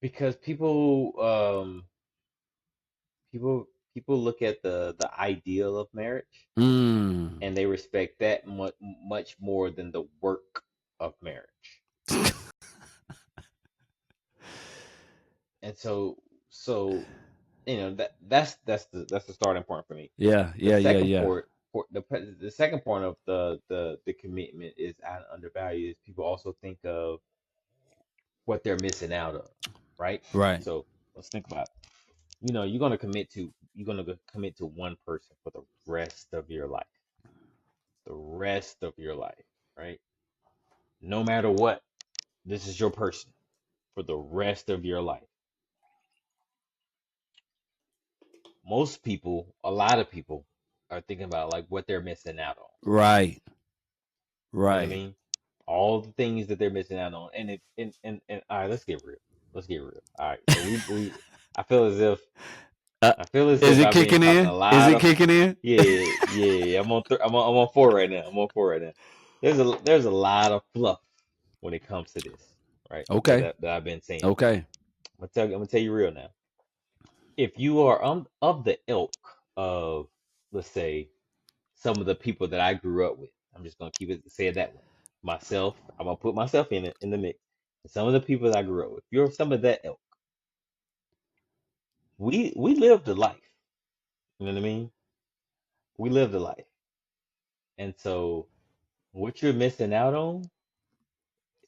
Because people people look at the ideal of marriage Mm. and they respect that much more than the work of marriage. And so that's the starting point for me. Yeah, The yeah, yeah, second yeah. point for the second point of the commitment is undervalued is people also think of what they're missing out of, right? Right. So let's think about it. You're gonna commit to one person for the rest of your life, right? No matter what. This is your person for the rest of your life. Most people, a lot of people, are thinking about like what they're missing out on. Right. You know what I Right. mean? All the things that they're missing out on. And and all right, let's get real. Let's get real. All right. So we I feel as if Uh, I feel as is if it I've been kicking talking a in? Is lot it of kicking in? yeah. I'm on four right now. I'm on four right now. There's a lot of fluff when it comes to this, right? Okay. That I've been saying. Okay. I'm gonna tell you real now. If you are of the ilk of, let's say, some of the people that I grew up with, I'm just gonna keep it say it that way. Myself, I'm gonna put myself in the mix. And some of the people that I grew up with, if you're some of that ilk, we lived a life. You know what I mean? We lived a life. And so what you're missing out on,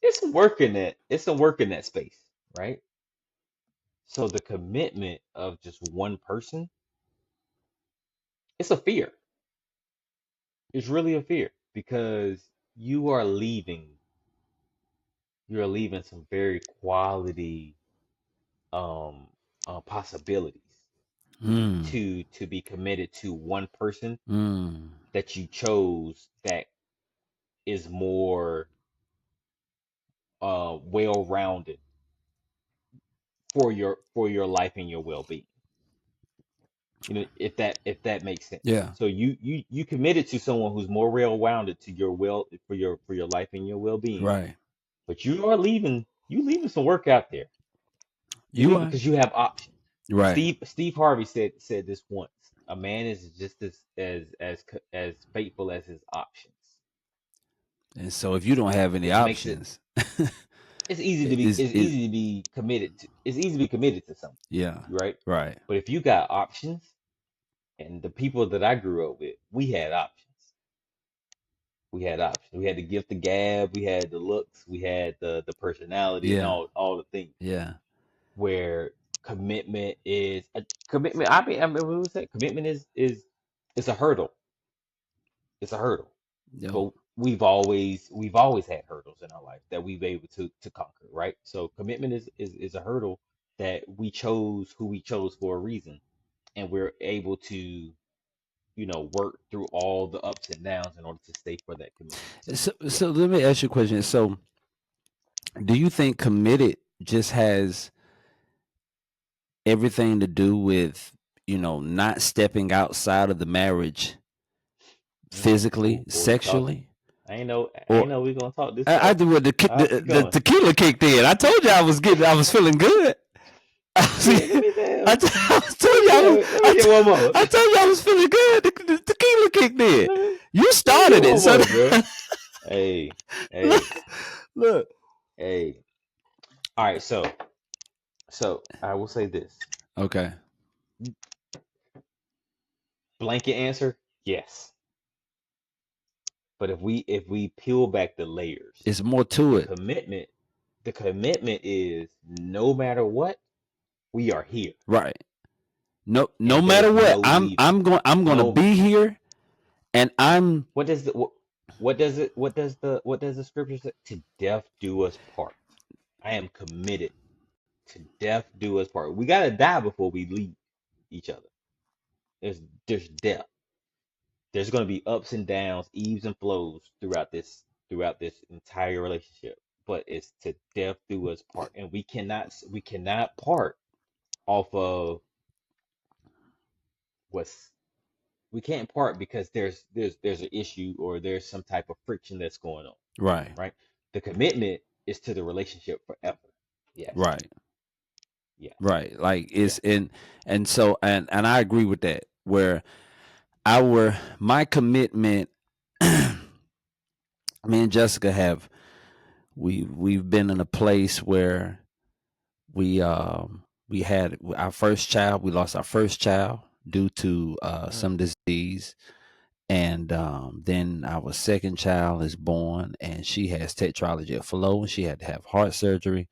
it's some work in that space, right? So the commitment of just one person, it's a fear. It's really a fear because you are leaving some very quality um possibilities Mm. to be committed to one person Mm. that you chose that is more well-rounded for your life and your well-being. You know, if that makes sense. Yeah. So you committed to someone who's more well-rounded to your for your life and your well-being, Right. but you leaving some work out there. You You leave are because you have options. right. Steve Harvey said this once. A man is just as faithful as his options. And so if you don't have any Which makes it options, it's is easy to be committed to. It's easy to be committed to something, yeah. right? Right. But if you got options, and the people that I grew up with, we had options. We had options. We had the gift of gab, we had the looks, we had the personality, and Yeah. all the things. Yeah. Where commitment is a commitment. I mean, what was that? Commitment is it's a hurdle. It's a hurdle. Yo. But we've always had hurdles in our life that we've able to conquer, right? So commitment is a hurdle that we chose who we chose for a reason, and we're able to work through all the ups and downs in order to stay for that commitment. So So yeah. so let me ask you a question. So do you think committed just has everything to do with, not stepping outside of the marriage physically, Ooh, boy, you talking. sexually? I Or ain't know we gonna talk this I far. do what How's this the going? tequila kicked in. I told you I was feeling good. Let me I damn. told you Let me get one more. I told you I was feeling good. The tequila kicked in. Let me, You let me get started it. one So more, bro. Hey, look, hey, look. hey. All right, so I will say this. Okay. Blanket answer, yes. But if we peel back the layers, It's more to the it. commitment, the commitment is no matter what, we are here. Right. No And matter there's what, no leaving. I'm going to No, be here and I'm what does the what does it what does the scripture say? To death do us part. I am committed to death do us part. We gotta die before we leave each other. There's death. There's gonna be ups and downs, eves and flows throughout this entire relationship. But it's to death do us part, and we cannot part off of what's we can't part because there's an issue or there's some type of friction that's going on, right. right? The commitment is to the relationship forever. Yes, Right. yes, Right. Like it's yes. in and so and I agree with that where my commitment me and Jessica have we've been in a place where we had our first child. We lost our first child due to Mm, some disease, and then our second child is born, and she has tetralogy flow, and she had to have heart surgery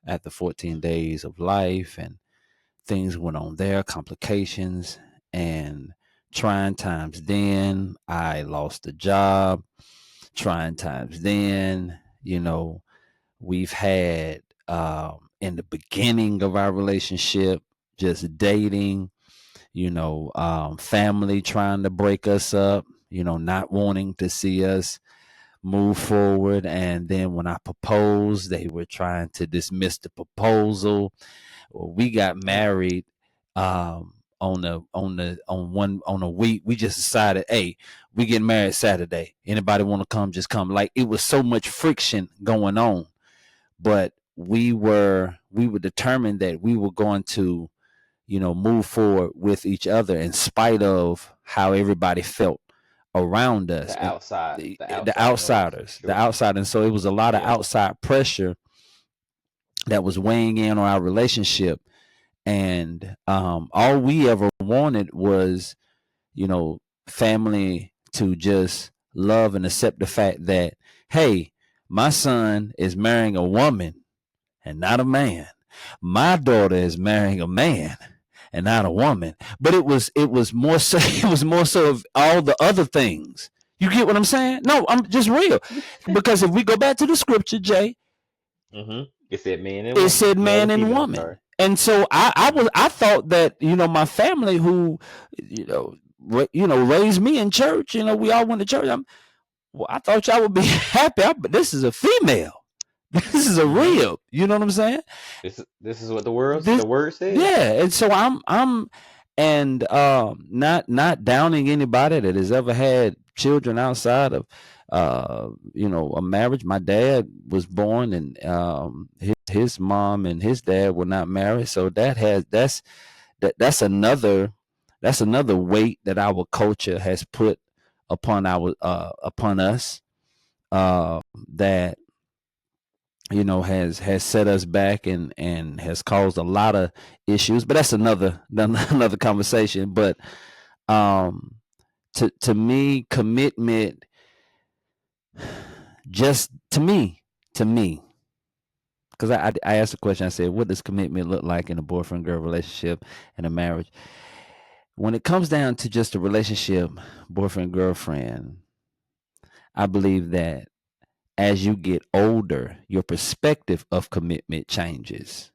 after 14 days of life, and things went on there, complications, and trying times. Then I lost a job. Trying times. Then We've had in the beginning of our relationship, just dating, family trying to break us up, not wanting to see us move forward. And then when I proposed, they were trying to dismiss the proposal. We got married on a week. We just decided, hey, we get married Saturday. Anybody want to come, just come. Like, it was so much friction going on, but we were determined that we were going to move forward with each other in spite of how everybody felt around us, The and outside, the the outside noise. outsiders, the Sure. outside. And so it was a lot of Yeah. outside pressure that was weighing in on our relationship. And all we ever wanted was, family to just love and accept the fact that, hey, my son is marrying a woman and not a man. My daughter is marrying a man and not a woman. But it was more so of all the other things. You get what I'm saying? No, I'm just real. Because if we go back to the scripture, Jay, It said man and it woman, said male man and and female. woman. And so I thought that, my family who, raised me in church, we all went to church. I thought y'all would be happy, but this is a female. This is a rib. You know what I'm saying? This is what the word says. Yeah. And so I'm and not downing anybody that has ever had children outside of a marriage. My dad was born, and his mom and his dad were not married, so that's another weight that our culture has put upon us, that has set us back and has caused a lot of issues. But that's another conversation. But to me, commitment, just to me, because I asked the question. I said, what does commitment look like in a boyfriend girl relationship and a marriage? When it comes down to just a relationship, boyfriend girlfriend, I believe that as you get older, your perspective of commitment changes.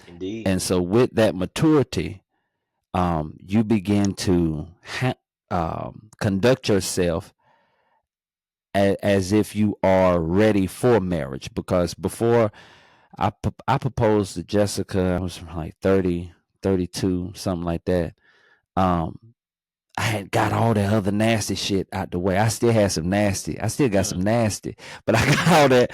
Indeed. And so with that maturity, you begin to conduct yourself as if you are ready for marriage. Because before I proposed to Jessica, I was like 30, 32, something like that. I had got all that other nasty shit out the way. I still had some nasty. I still got some nasty, but I got all that.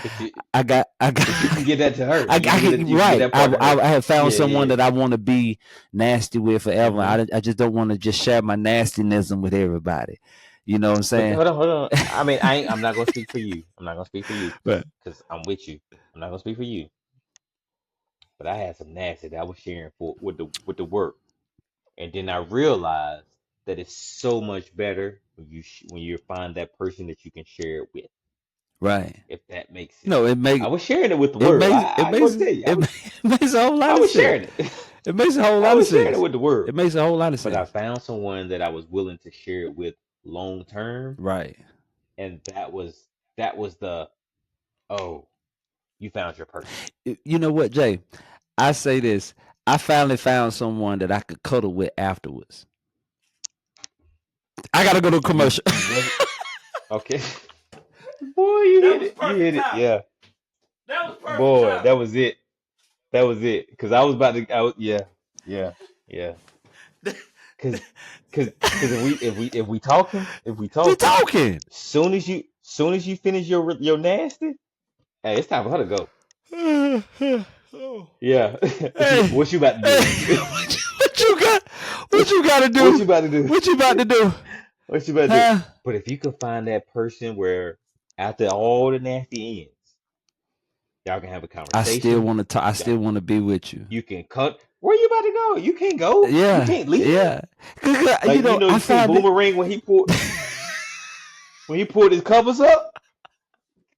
I got. You can get that to her. I have found someone that I want to be nasty with forever. I just don't want to just share my nastinism with everybody. You know what I'm saying? But hold on. I mean, I'm not gonna speak for you. Because I'm with you. I'm not gonna speak for you. But I had some nasty that I was sharing with the work, and then I realized that it's so much better when you find that person that you can share it with. Right. If that makes sense. No, it makes. I was sharing it with the word. It makes a whole lot of sense. I was sharing it. It makes a whole lot of sense. I was sharing it with the word. It makes a whole lot of sense. But I found someone that I was willing to share it with long term. Right. And that was the, oh, you found your person. You know what, Jay? I say this. I finally found someone that I could cuddle with afterwards. I gotta go to a commercial. Okay. Boy, you hit it. Yeah. That was perfect. Boy, time. that was it. Because I was about to. Yeah. Because if we talking, we talking. Soon as you finish your nasty, hey, it's time for her to go. Yeah. Hey. What you about to do? Hey. What you got to do? What you about to do? What you about to do? What you about to do? But if you can find that person where after all the nasty ends, y'all can have a conversation. I still want to talk. I still want to be with you. You can cut. Where you about to go? You can't go. Yeah. You can't leave. Yeah. Like, you see Boomerang when he pulled his covers up.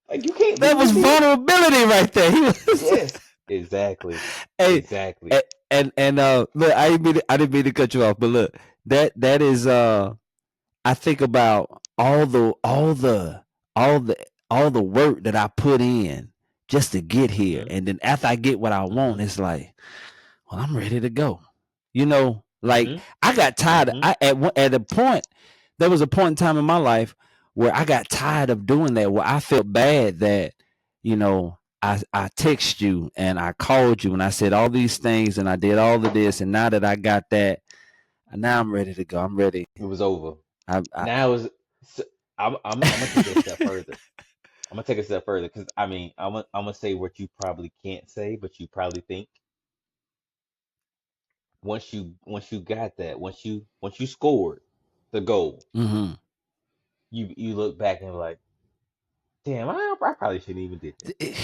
Like, you can't. That was vulnerability right there. Yes. Exactly. Hey, exactly. And look, I didn't mean to cut you off, but look, that is I think about all the work that I put in just to get here. Mm-hmm. And then after I get what I want, Mm-hmm. it's like, well, I'm ready to go. You know, like Mm-hmm. I got tired. Mm-hmm. At a point, there was a point in time in my life where I got tired of doing that, where I felt bad that, you know, I text you and I called you and I said all these things and I did all of this, and now that I got that, now I'm ready to go. I'm ready. It was over. I Now is so I'm gonna take it a step further. I'm gonna take it a step further because I mean I'm gonna say what you probably can't say, but you probably think once you got that, once you scored the goal, mm-hmm. you look back and like, damn, I probably shouldn't even did that.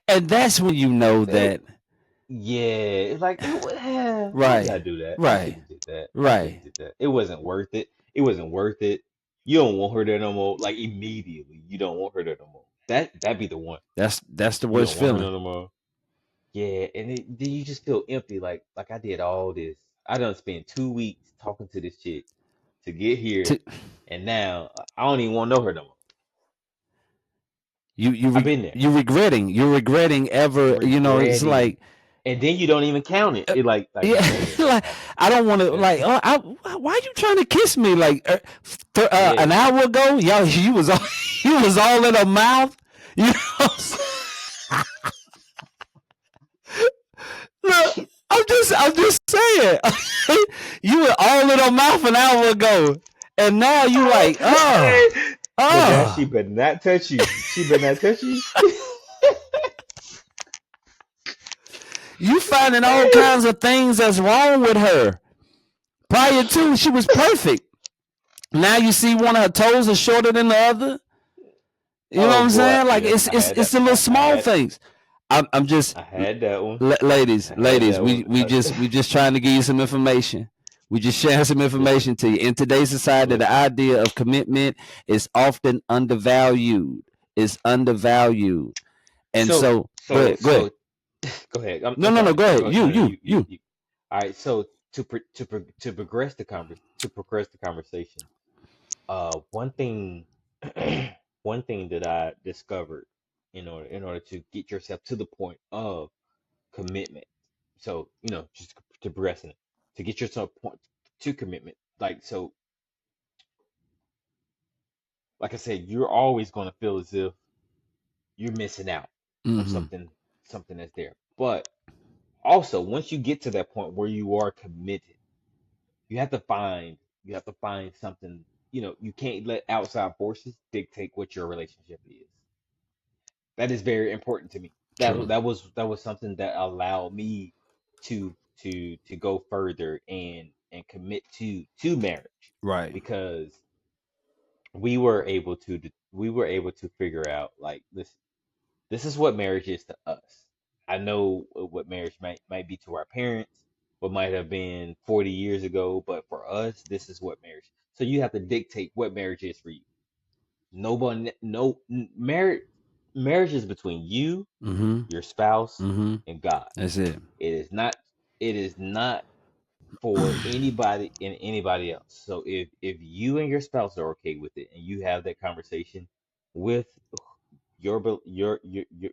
And that's when you know It, that, yeah, it's like why did right, I do that? I right, shouldn't have did that. I shouldn't right. have did that. It wasn't worth it. It wasn't worth it. You don't want her there no more. Like immediately, you don't want her there no more. That'd be the one. That's the You worst don't want her feeling. no more. Yeah, and then you just feel empty. Like I did all this. I done spent 2 weeks talking to this chick to get here, To, and now I don't even want to know her no more. you I've been there, you're regretting ever, you know, it's regretting, like, and then you don't even count it. It like yeah, man, like I don't want to, like, oh, why you trying to kiss me, like, yeah. an hour ago, y'all, you was all you was all in her mouth, you know. Look, I'm just saying, you were all in her mouth an hour ago, and now you like, But now she oh, better not touch you. She better not touch you. you finding all kinds of things that's wrong with her. Prior to, she was perfect. Now you see one of her toes is shorter than the other. You know what Oh I'm boy, saying? Like yeah, it's the little small things. I'm just, I had that one. ladies, I had that we one. just trying to give you some information. We just sharing some Listen, information to you. In today's society, the listen, idea of commitment is often undervalued. It's undervalued, and so so go so ahead, go ahead. so go ahead. I'm No, sorry. go ahead. No, no, You. you. All right. So to progress the conversation, one thing, one thing that I discovered in order to get yourself to the point of commitment. So just to progressing it, to get yourself point to commitment. Like I said, you're always going to feel as if you're missing out on Mm-hmm. something that's there. But also, once you get to that point where you are committed, you have to find you have to find something. You can't let outside forces dictate what your relationship is. That is very important to me. That True. that was something that allowed me to go further and commit to marriage Right. because we were able to figure out like this is what marriage is to us. I know what marriage might be to our parents, what might have been 40 years ago, but for us, this is what marriage. So you have to dictate what marriage is for you. Nobody, no marriage is between you, Mm-hmm. your spouse, Mm-hmm. and God. That's it. It is not. It is not for anybody and anybody else. So if you and your spouse are okay with it, and you have that conversation with your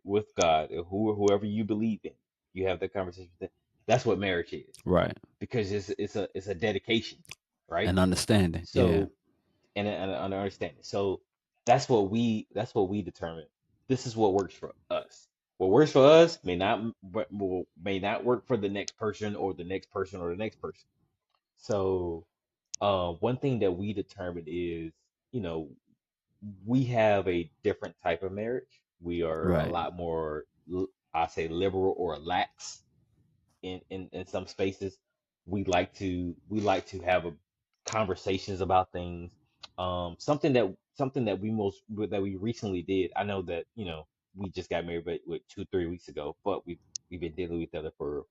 with God, or whoever you believe in, you have that conversation with them. That's what marriage is, Right. because it's a dedication, right? And understanding. Yeah. So and understanding. So that's what we determine. This is what works for us. What works for us may not work for the next person or the next person or the next person. So one thing that we determine is, you know, we have a different type of marriage. We are a Right. lot more, I say, liberal or lax in some spaces. We like to have conversations about things. Something that we recently did. I know that we just got married, but 2-3 weeks ago, but we've been dealing with each other for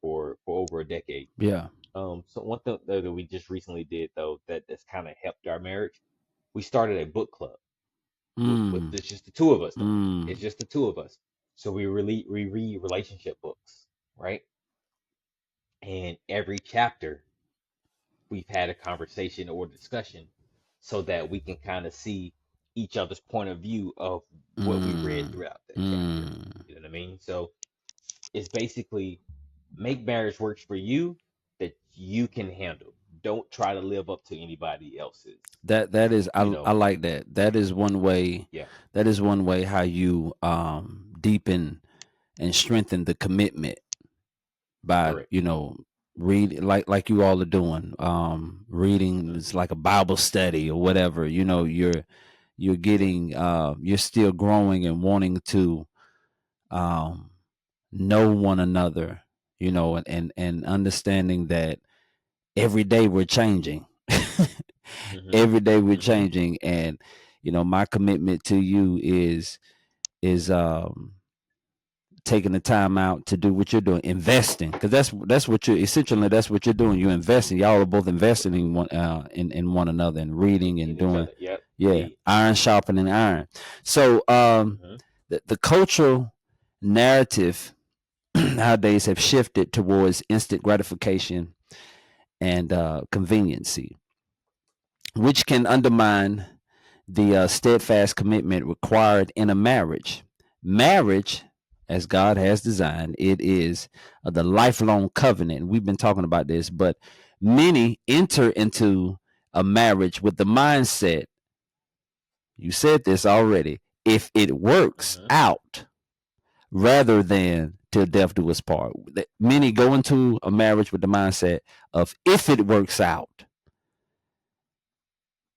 over a decade. Yeah. So one thing that we just recently did though that's kind of helped our marriage. We started a book club with Mm. it's just the two of us though. Mm. It's just the two of us. So we read relationship books, right? And every chapter we've had a conversation or discussion so that we can kind of see each other's point of view of what we read Mm. throughout that chapter. Mm. basically make marriage works for you that you can handle. Don't try to live up to anybody else's. That is, I like that. That is one way. Yeah. That is one way how you deepen and strengthen the commitment by Correct. read like you all are doing. Reading is like a Bible study or whatever. You're getting you're still growing and wanting to know one another, and understanding that every day we're changing. Every day we're changing, and my commitment to you is taking the time out to do what you're doing, investing, because that's what you're essentially, that's what you're doing. You're investing. Y'all are both investing in one in one another, and reading and doing. Yep. Yeah, iron sharpening iron. So the cultural narrative nowadays have shifted towards instant gratification and conveniency, which can undermine the steadfast commitment required in a marriage. Marriage, as God has designed, it is the lifelong covenant. We've been talking about this, but many enter into a marriage with the mindset, you said this already, if it works out, rather than till death do us part. Many go into a marriage with the mindset of if it works out,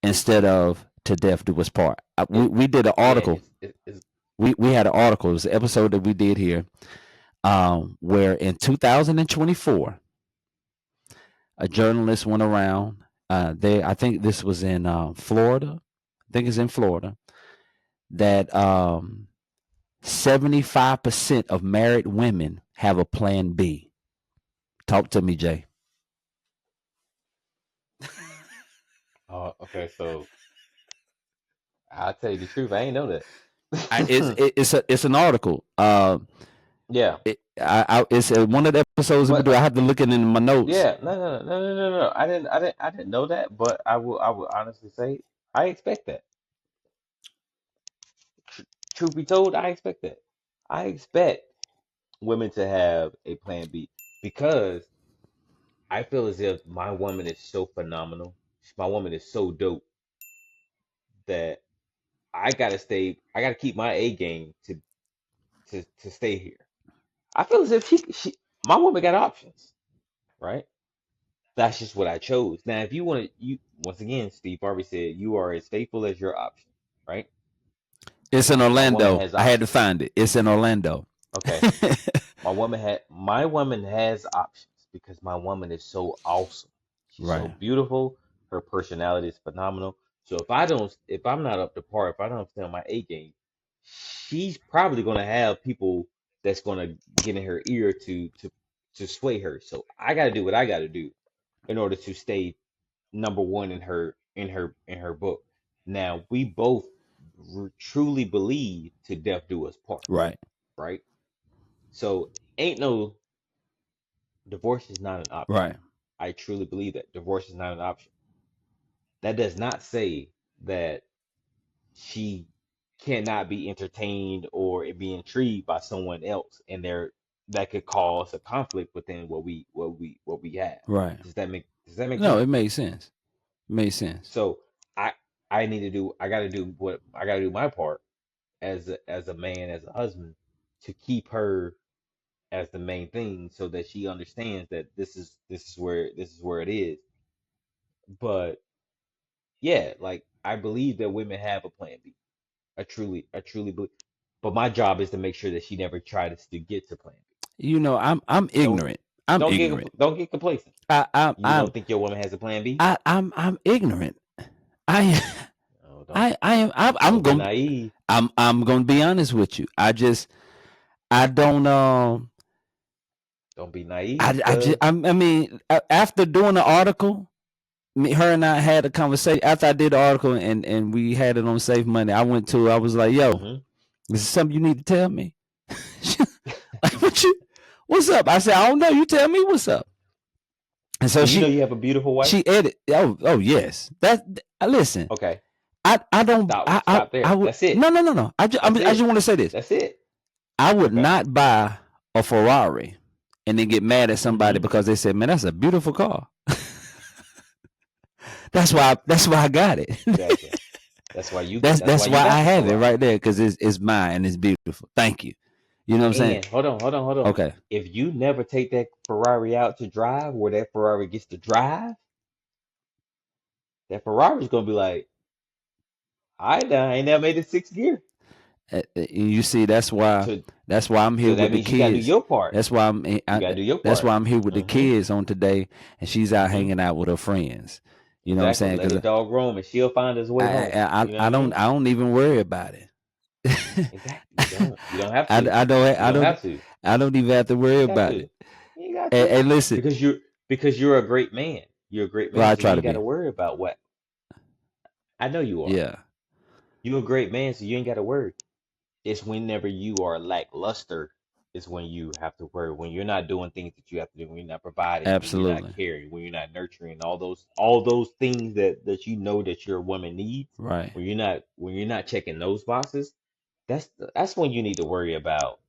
instead of to death do us part. We did an article. We had an article. It was an episode that we did here, where in 2024, a journalist went around. I think this was in Florida. I think it's in Florida. That 75% of married women have a plan B. Talk to me, Jay. Oh, okay. So I'll tell you the truth. I ain't know that. It's an article. Yeah. It's one of the episodes we do. I have to look it in my notes. Yeah. No. I didn't know that, but I will honestly say I expect that. Truth be told, I expect that. I expect women to have a plan B because I feel as if my woman is so phenomenal. My woman is so dope that I gotta keep my A game to stay here. I feel as if my woman got options, right? That's just what I chose. Now, if you want to, once again, Steve Harvey said you are as faithful as your option, right? It's in Orlando. I had to find it. It's in Orlando. Okay. My woman has options because my woman is so awesome. She's so beautiful. Her personality is phenomenal. So if I'm not up to par, if I don't stay on my A game, she's probably gonna have people that's gonna get in her ear to sway her. So I gotta do what I gotta do in order to stay number one in her book. Now we both truly believe to death do us part. Right. So divorce is not an option. Right. I truly believe that divorce is not an option. That does not say that she cannot be entertained or be intrigued by someone else, and that could cause a conflict within what we have. Right. Does that make sense? No, it makes sense. So I gotta do my part as a man, as a husband, to keep her as the main thing so that she understands that this is where it is. But yeah, like I believe that women have a plan B. I truly believe. But my job is to make sure that she never tries to get to plan B. I'm ignorant. Don't ignorant. Don't get complacent. You don't think your woman has a plan B? I'm ignorant. I am. I'm going naive. I'm going to be honest with you. I don't. Don't be naive. I mean, after doing the article, her and I had a conversation. After I did the article and we had it on Safe Money, I was like, yo, this is something you need to tell me. What's up? I said, I don't know. You tell me what's up. And so you have a beautiful wife. She edited. Oh yes. Listen. Okay. I don't. Stop there. That's it. No. I just want to say this. That's it. I would not buy a Ferrari and then get mad at somebody Mm-hmm. because they said, "Man, that's a beautiful car." That's why I got it. Exactly. That's why you that's that's why that's you why I got the have it Ferrari. right there because it's mine and it's beautiful. Thank you. You know what I'm saying? And hold on. Okay. If you never take that Ferrari out to drive, where that Ferrari gets to drive, that Ferrari's gonna be like, I ain't never made it sixth gear. You see, So that's why I'm here so that with the means you gotta do kids. your part. That's why I'm You gotta do your that's part. why I'm here with the Mm-hmm. kids on today, and she's out Mm-hmm. hanging out with her friends. You know what I'm Exactly. saying? Let the Because dog roam and she'll find his way home. You know what I mean? I don't even worry about it. Exactly. You don't. You don't have I, to. I don't You I don't don't have to. You I don't even have to worry ain't got about to. it. You ain't got to. And listen, Because you're a great man. You're a great well, man, I so you try to ain't gotta be. worry about what. I know you are. Yeah, You're a great man, so you ain't gotta worry. It's whenever you are lackluster is when you have to worry. When you're not doing things that you have to do, when you're not providing, when you're not absolutely. caring, when you're not nurturing, all those things that you know that your woman needs, Right. when you're not checking those boxes, that's when you need to worry about,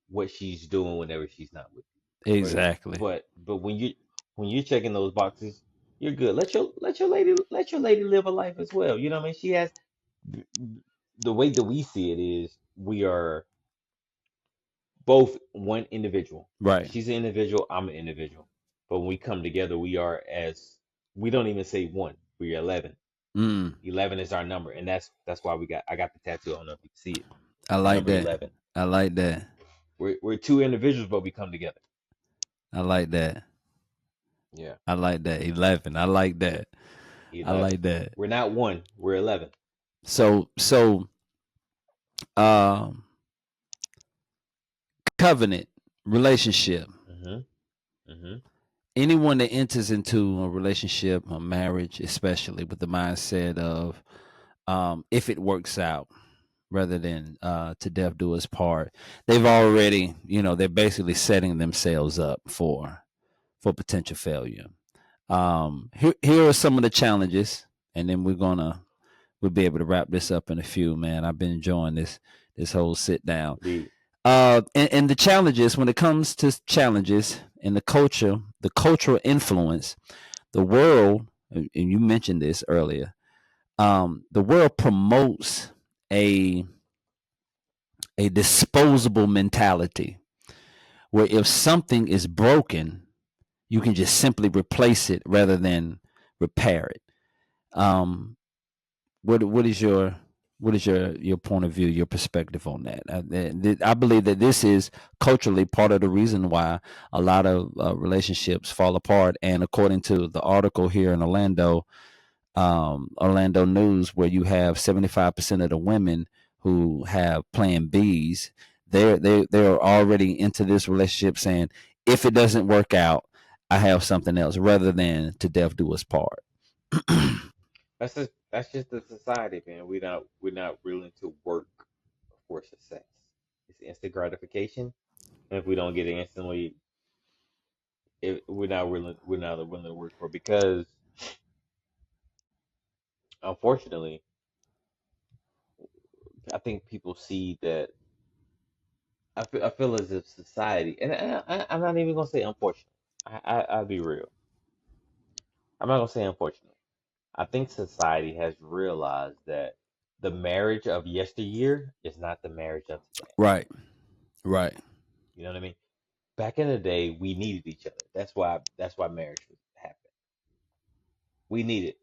what she's doing whenever she's not with you. But Exactly. but when you're checking those boxes, you're good. Let your lady live a life as well. You know what I mean? She has the way that we see it is we are both one individual. Right. She's an individual, I'm an individual. But when we come together, we don't even say one. We're 11. Mm, 11 is our number, and that's why I got the tattoo. I don't know if you can see it. I The like number that. 11. I like that. We're two individuals, but we come together. I like that. Yeah, I like that. 11. I like that. I 11. like that. We're not one. We're 11. So um covenant relationship. Mm-hmm. Mm-hmm. Anyone that enters into a relationship, a marriage, especially with the mindset of if it works out rather than to death do us part, they've already, they're basically setting themselves up for potential failure. Here are some of the challenges, and then we'll be able to wrap this up in a few. Man, I've been enjoying this whole sit down. Indeed. And the challenges, when it comes to challenges in the cultural influence, the world, and you mentioned this earlier, the world promotes a a disposable mentality where if something is broken, you can just simply replace it rather than repair it. Um, what is your point of view, your perspective on that? I believe that this is culturally part of the reason why a lot of relationships fall apart. And according to the article here in Orlando News, where you have 75% of the women who have Plan Bs, they're already into this relationship saying, if it doesn't work out, I have something else, rather than to death do us part. That's just the society, man. We're not willing to work for success. It's instant gratification. And if we don't get it instantly, we're not willing to work for it because unfortunately, I think people see that. I feel as if society, and I'm not even gonna say unfortunately. I'll be real. I'm not gonna say unfortunately. I think society has realized that the marriage of yesteryear is not the marriage of today. Right, right. You know what I mean? Back in the day, we needed each other. That's why marriage was happened. We needed.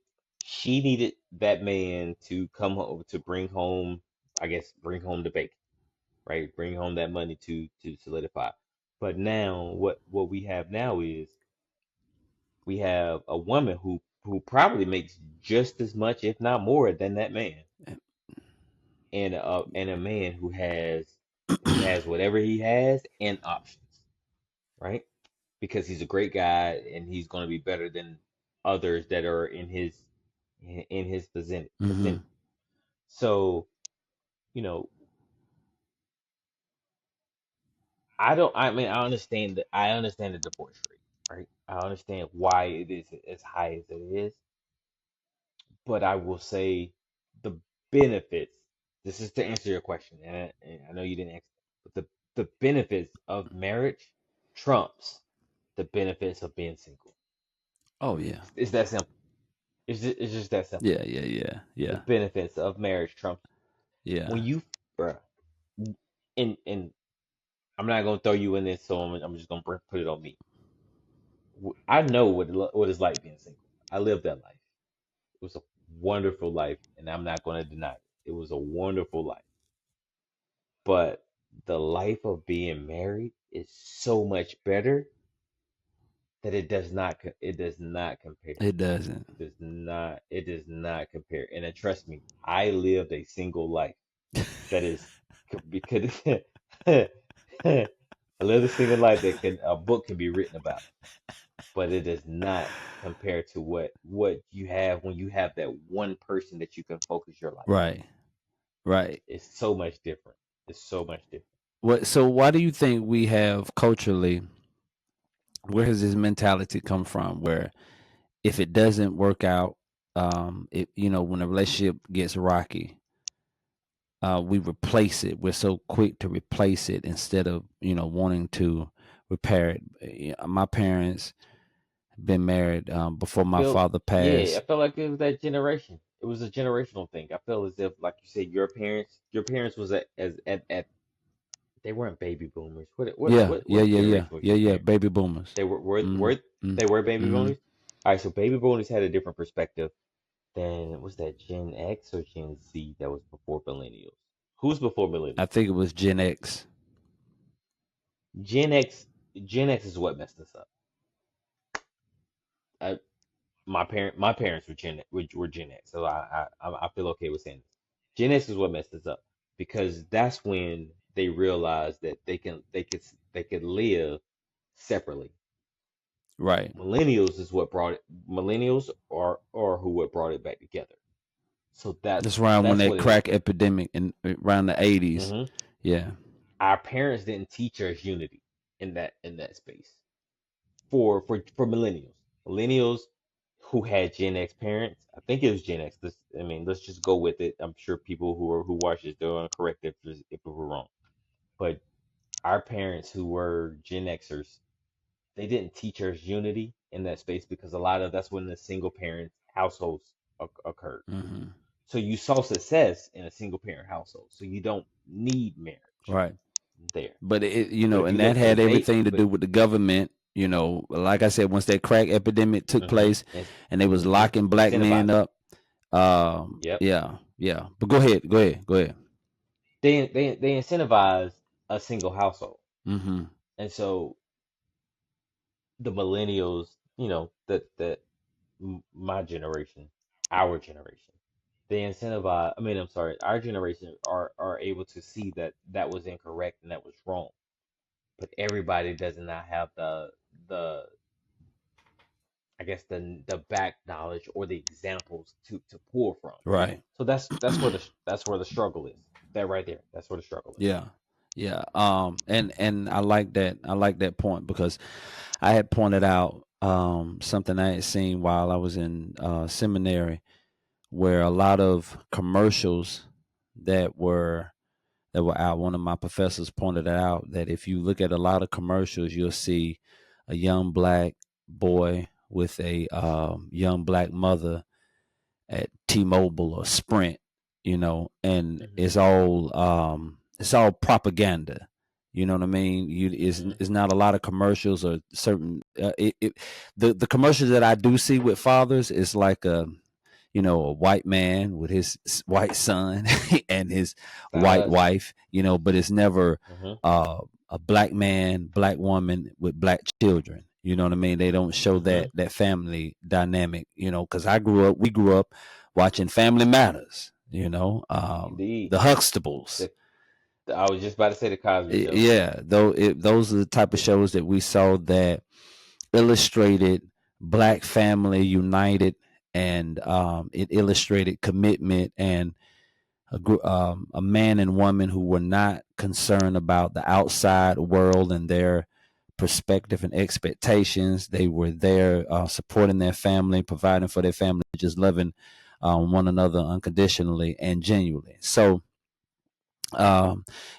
She needed that man to come home to bring home, I guess, bring home the bacon, right? Bring home that money to solidify. But now, what we have now is we have a woman who probably makes just as much, if not more, than that man, and a man who has whatever he has and options, right? Because he's a great guy and he's going to be better than others that are in his Mm-hmm. vicinity. So, you know, I understand the divorce rate, right? I understand why it is as high as it is, but I will say the benefits. This is to answer your question, and I know you didn't ask, but the the benefits of marriage trumps the benefits of being single. Oh yeah. It's that simple. It's just that simple. Yeah, yeah, yeah, The yeah, benefits of marriage trumps yeah. when you, bruh, and I'm not gonna throw you in this, so I'm just gonna put it on me. I know what it's like being single. I lived that life. It was a wonderful life, and I'm not gonna deny it. It was a wonderful life. But the life of being married is so much better that it does not compare. It doesn't. It does not compare. And then trust me, I lived a single life that is because I lived a single life that a book can be written about, but it does not compare to what you have when you have that one person that you can focus your life on. Right, right. It's so much different. It's so much different. What? So why do you think we have culturally? Where has this mentality come from? Where if it doesn't work out, it when a relationship gets rocky, we replace it. We're so quick to replace it instead of wanting to repair it. My parents been married before my father Yeah, I passed. felt like it was that generation. It was a generational thing. I feel as if, like you said, your parents was at they weren't baby boomers. Yeah, yeah, What yeah, yeah, generation was yeah, your yeah. parents? Baby boomers. They Mm, mm, they were baby mm-hmm. boomers. All right, so baby boomers had a different perspective than was that Gen X or Gen Z that was before millennials? Who's before I millennials? think it was Gen X. Gen X Gen X is what messed us up. I, my parents were Gen X, so I feel okay with saying this. Gen X is what messed us up because that's when they realized that they could live separately. Right. Millennials is what brought it. Millennials are who what brought it back together. So That's around when that's that what it is. crack epidemic in around the 80s. Hmm. Yeah. Our parents didn't teach us unity in that space for millennials. Millennials who had Gen X parents, I think it was Gen X. I mean, let's just go with it. I'm sure people who watch this they're gonna correct if we're wrong. But our parents who were Gen Xers, they didn't teach us unity in that space because a lot of that's when the single parent households occurred. Hmm. So you saw success in a single parent household. So you don't need marriage Right. there. But But if you and that look for had date, everything to but do with the government. Like I said, once that crack epidemic took place, and and they was locking black men incentivize it. up. Yep. Yeah, yeah. But go ahead, go ahead. They incentivize a single household. Mm-hmm. And so the millennials, that my generation, our generation, they incentivize. I mean, I'm sorry, our generation are able to see that that was incorrect and that was wrong. But everybody does not have the I guess the back knowledge or the examples to pull from. Right. So that's where the struggle is. That right there. That's where the struggle is. Yeah. Yeah. And I like that. I like that point because I had pointed out something I had seen while I was in seminary where a lot of commercials that were out. One of my professors pointed out that if you look at a lot of commercials, you'll see a young black boy with a young black mother at T-Mobile or Sprint, and Hmm. it's all propaganda. You know what I mean? Hmm. It's not a lot of commercials or certain. The commercials that I do see with fathers is like a white man with his white son and his white Us. wife, but it's never Hmm. uh, a black man, black woman with black children. You know what I mean? They don't show Hmm. that family dynamic, because we grew up watching Family Matters, Indeed. the Huxtables. The, I was just about to say the Cosby Show. Yeah, those are the type of shows that we saw that illustrated black family united, and it illustrated commitment and a man and woman who were not concerned about the outside world and their perspective and expectations. They were there supporting their family, providing for their family, just loving one another unconditionally and genuinely. So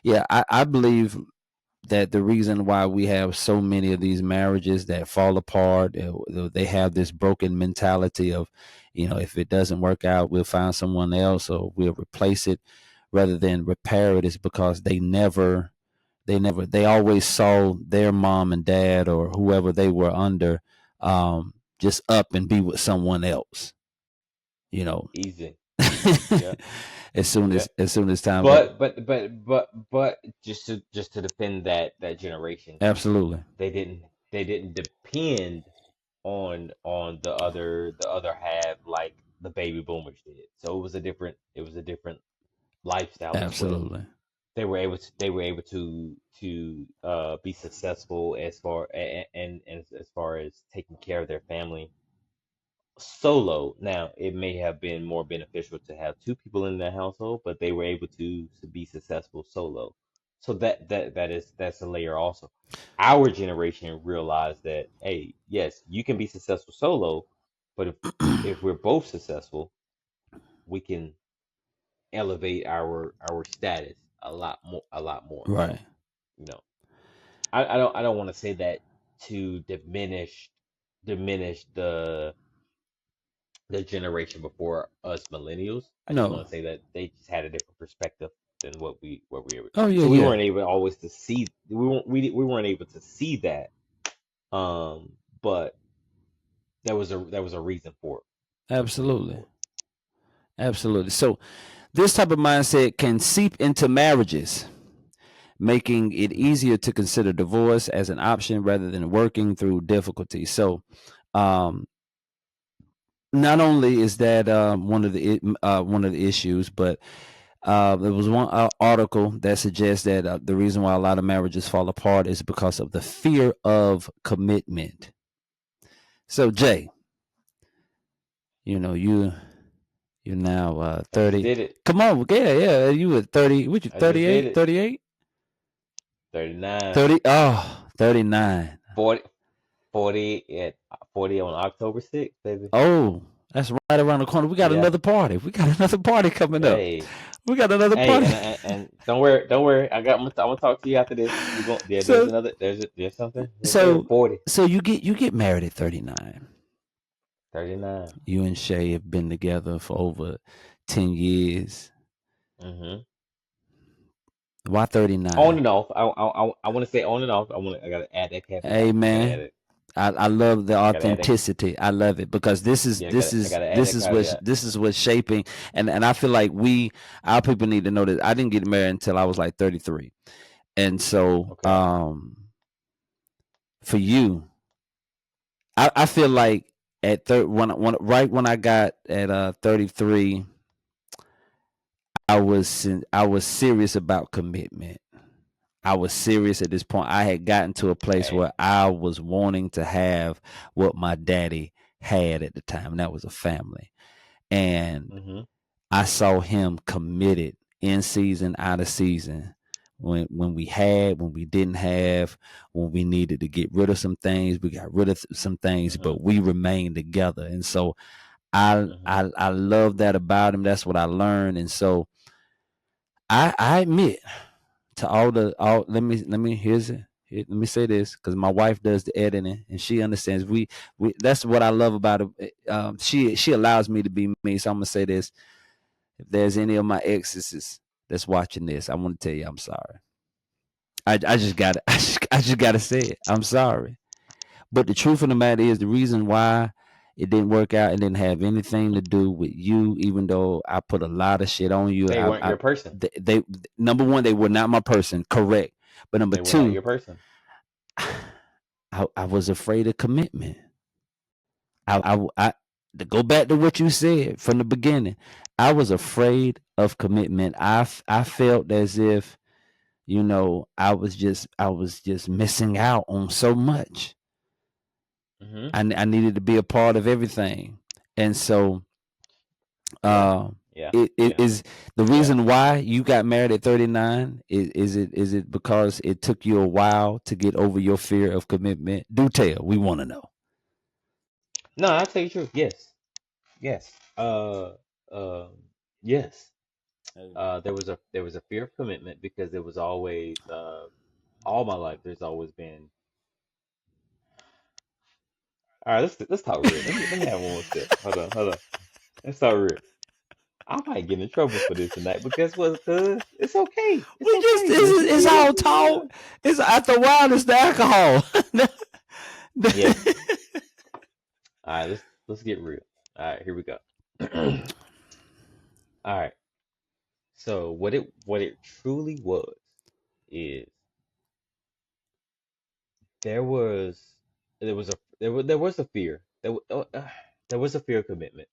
yeah, I believe that the reason why we have so many of these marriages that fall apart, they have this broken mentality of, if it doesn't work out, we'll find someone else or we'll replace it rather than repair it, is because they always saw their mom and dad or whoever they were under, just up and be with someone else, you know. Easy. Yeah. as soon Yeah. as time. But just to defend that generation, Absolutely. they didn't depend on the other half like the baby boomers did. So it was a different lifestyle as well. Absolutely. They were able to be successful as far and as far as taking care of their family solo. Now, it may have been more beneficial to have two people in the household, but they were able to be successful solo. So that's a layer also. Our generation realized that, hey, yes, you can be successful solo, but if we're both successful, we can elevate our status a lot more. Right. So, you know, I don't want to say that to diminish the generation before us millennials. I just No. want to say that they just had a different perspective than what we were. Oh yeah, So we yeah. weren't able always to see we weren't able to see that. But there was a reason for it. There was a reason Absolutely. for Absolutely. So this type of mindset can seep into marriages, making it it. Hmm. easier to consider divorce as an option rather than working through difficulty. So, um, not only is that one of the issues, but there was one article that suggests that the reason why a lot of marriages fall apart is because of the fear of commitment. So, Jay, you're now I just 30. did it. Come on, yeah. You were 30. What you I just did 38? it. 38? 39, 30. Oh, 39. 40, 40 at 40 on October 6th, baby. Oh, that's right around the corner. We got Yeah. another party. We got another party coming up. Hey. We got another Hey, party. and don't worry. I'm gonna talk to you after this. We going yeah. There's so another. There's something. Yes, sir. so 40, so you get married at 39. 39. You and Shay have been together for over 10 years. Mm-hmm. Why On 39? and off. I want to say on and off. I gotta add that caveat. Hey I gotta add man, it. I love the I gotta add that. authenticity. I love it because this is Yeah. this I is gotta add this that is what caveat. this is what's shaping, and I feel like our people need to know that I didn't get married until I was like 33. And so Okay. for you, I feel like at right when I got at 33, I was serious about commitment. I was serious at this point. I had gotten to a place Hey. where I was wanting to have what my daddy had at the time, and that was a family. And Mm-hmm. I saw him committed in season, out of season. When we had, when we didn't have, when we needed to get rid of some things, we got rid of some things, Mm-hmm. but we remained together. And so I Mm-hmm. I love that about him. That's what I learned. And so I admit to all let me let me say this because my wife does the editing and she understands we that's what I love about it. She allows me to be me. So I'm gonna say this: if there's any of my exes that's watching this, I want to tell you I'm sorry. I just got to I just got to say it. I'm sorry. But the truth of the matter is the reason why it didn't work out, it didn't have anything to do with you, even though I put a lot of shit on you. They weren't your person. They number one, they were not my person, correct. But number They were not two, your person. I was afraid of commitment. I to go back to what you said from the beginning. I was afraid of commitment. I felt as if I was just missing out on so much. Mm-hmm. I needed to be a part of everything, and so Yeah. uh, Yeah. it Yeah. is the Yeah. reason why you got married at 39. Is it because it took you a while to get over your fear of commitment? Do tell. We want to know. No, I'll tell you the truth. Yes. Yes. Um. Yes. Hey. There was a fear of commitment because there was always all my life, there's always been. All right, let's talk real. Let me have one more step. Hold on. Let's talk real. I might get in trouble for this tonight, but guess what? Cuz it's okay. It's We just okay. Let's just it's be all open and talk. real. It's after a while it's the alcohol. Yeah. All right. Let's get real. All right. Here we go. All right. So what it truly was is there was there was a fear. There was a fear of commitment,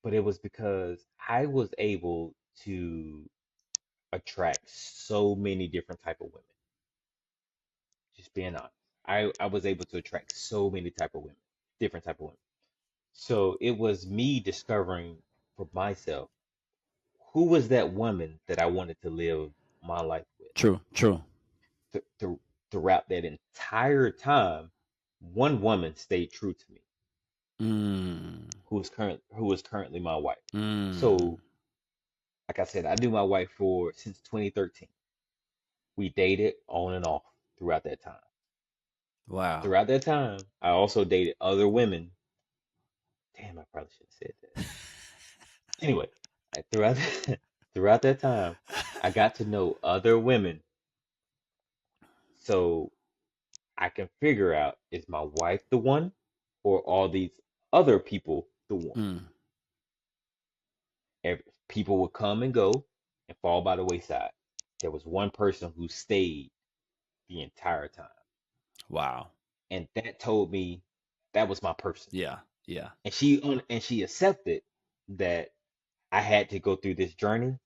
but it was because I was able to attract so many different type of women. Just being honest, I was able to attract so many type of women, different type of women. So it was me discovering for myself who was that woman that I wanted to live my life with. True. Throughout that entire time, one woman stayed true to me, who is currently my wife. Mm. So, like I said, I knew my wife for since 2013. We dated on and off throughout that time. Wow. Throughout that time, I also dated other women. Damn, I probably should have said that. Anyway, throughout throughout that time, I got to know other women, so I can figure out, is my wife the one, or all these other people the one? Mm. People would come and go and fall by the wayside. There was one person who stayed the entire time, Wow. and that told me that was my person. Yeah. Yeah. And she accepted that I had to go through this journey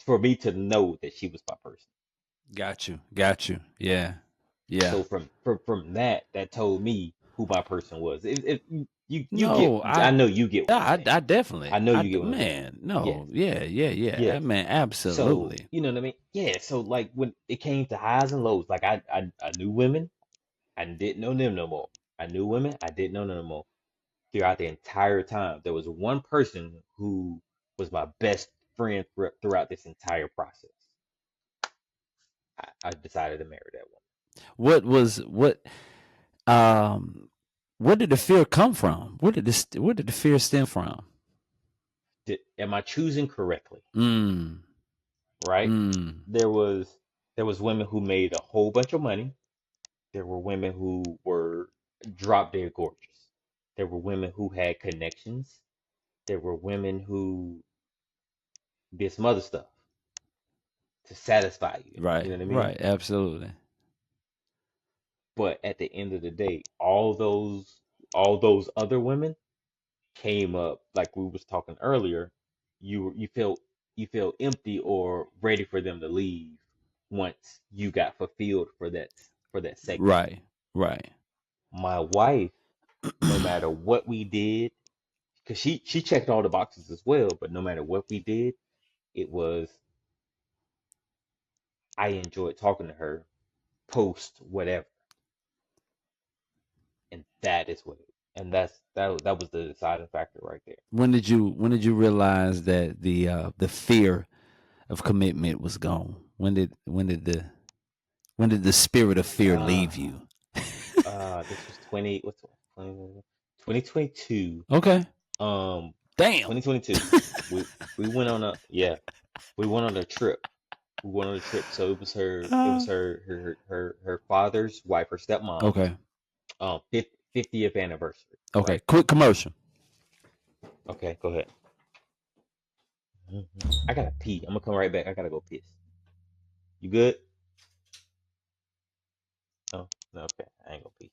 for me to know that she was my person. Got you. Yeah. Yeah. So from that told me who my person was. If you get, No, I know you get what I'm I saying. definitely. I know you get what I'm saying. Man, Yes, no. Yeah. yes. Man, So absolutely. you know what I mean? Yeah. So like when it came to highs and lows, like I knew women, I didn't know them no more. I knew women, I didn't know them no more. Throughout the entire time, there was one person who was my best friend throughout this entire process. I decided to marry that What was um where did the fear come from? Where did the fear stem from? Am I choosing correctly? Mm. Right? Mm. There was women who made a whole bunch of money. There were women who were drop dead gorgeous. There were women who had connections. There were women who did some other stuff to satisfy you. Right. You know what I mean? Right. Absolutely. But at the end of the day, all those other women came up like we was talking earlier. You felt empty or ready for them to leave once you got fulfilled for that segment. Right. Right. My wife, no matter what we did, because she checked all the boxes as well, but no matter what we did, it was I enjoyed talking to her post whatever, and that is what and that was the deciding factor right there. When did you realize that the fear of commitment was gone? When did the spirit of fear Uh leave you? this was 2022. Okay. Um Damn. 2022. We we went on a yeah, we went on a trip. We went on a trip. So it was her father's wife, her stepmom's Okay. 50th anniversary, Okay. right? Quick commercial. Okay, go ahead. I gotta pee. I'm gonna come right back. I gotta go piss. You good? Oh, no, okay. I ain't gonna pee.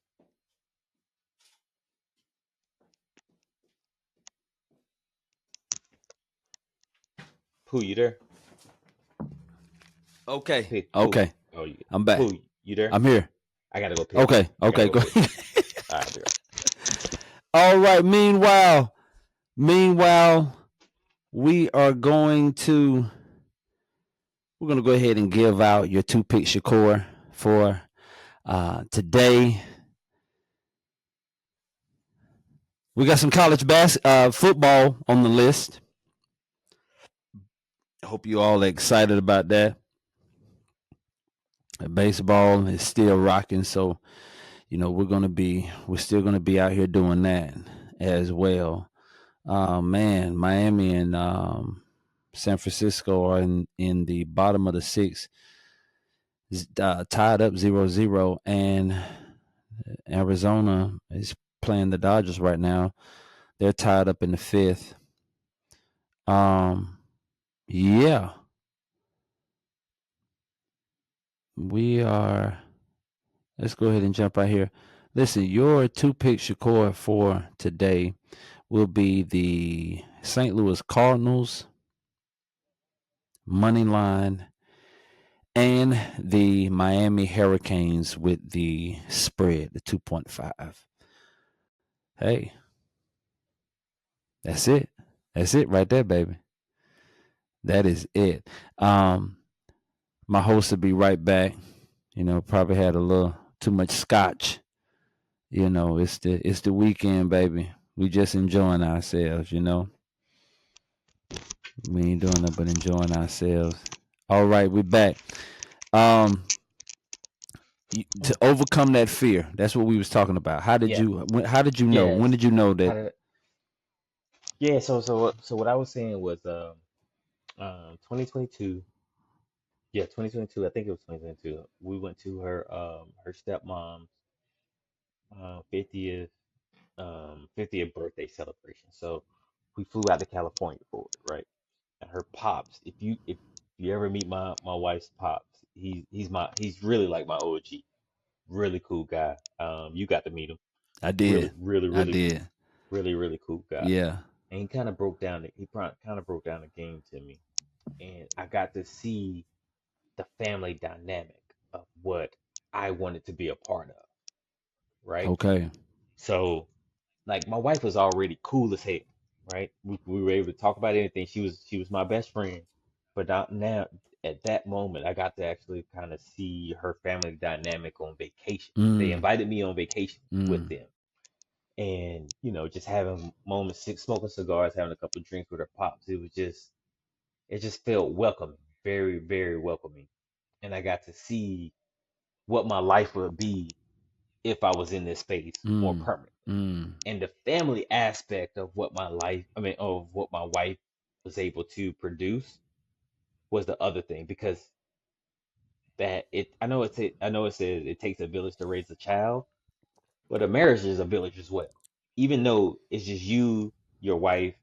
Pooh, you there? Okay. Pooh. Okay. Oh, I'm back. Pooh, you there? I'm here. I gotta go piss. Okay. I gotta Okay. go Go. piss. All right, I'll be right. All right. Meanwhile, we are going to go ahead and give out your 2-pick Shakur for today. We got some college football on the list. I hope you all are excited about that. Baseball is still rocking, so we're still gonna be out here doing that as well. Man, Miami and San Francisco are in the bottom of the sixth, tied up 0-0, and Arizona is playing the Dodgers right now. They're tied up in the fifth. Yeah, we are. Let's go ahead and jump right here. Listen, your two-pick Shakur for today will be the St. Louis Cardinals money line and the Miami Hurricanes with the spread, the 2.5. Hey, that's it. That's it right there, baby. That is it. My host will be right back. Probably had a little too much scotch. It's the weekend, baby. We just enjoying ourselves, We ain't doing nothing but enjoying ourselves. All right, we're back. To overcome that fear, that's what we was talking about. How did you know? Yes. When did you know How that? did Yeah, so what I was saying was 2022. Yeah, 2022. I think it was 2022. We went to her stepmom's 50th 50th birthday celebration. So we flew out to California for it, right? And her pops, if you ever meet my wife's pops, he's really like my OG, really cool guy. You got to meet him. I Really, did. really, I really, did. really, really cool guy. Yeah. And he kind of broke down the game to me, and I got to see the family dynamic of what I wanted to be a part of, right? Okay. So like my wife was already cool as hell, right? We were able to talk about anything. She was my best friend, but now at that moment I got to actually kind of see her family dynamic on vacation. They Mm. invited me on vacation with Mm. them, and just having moments, smoking cigars, having a couple of drinks with her pops. It just felt welcoming, very, very welcoming. And I got to see what my life would be if I was in this space more Mm. permanently. Mm. And the family aspect of of what my wife was able to produce was the other thing, because I know it says it takes a village to raise a child, but a marriage is a village as well. Even though it's just you, your wife,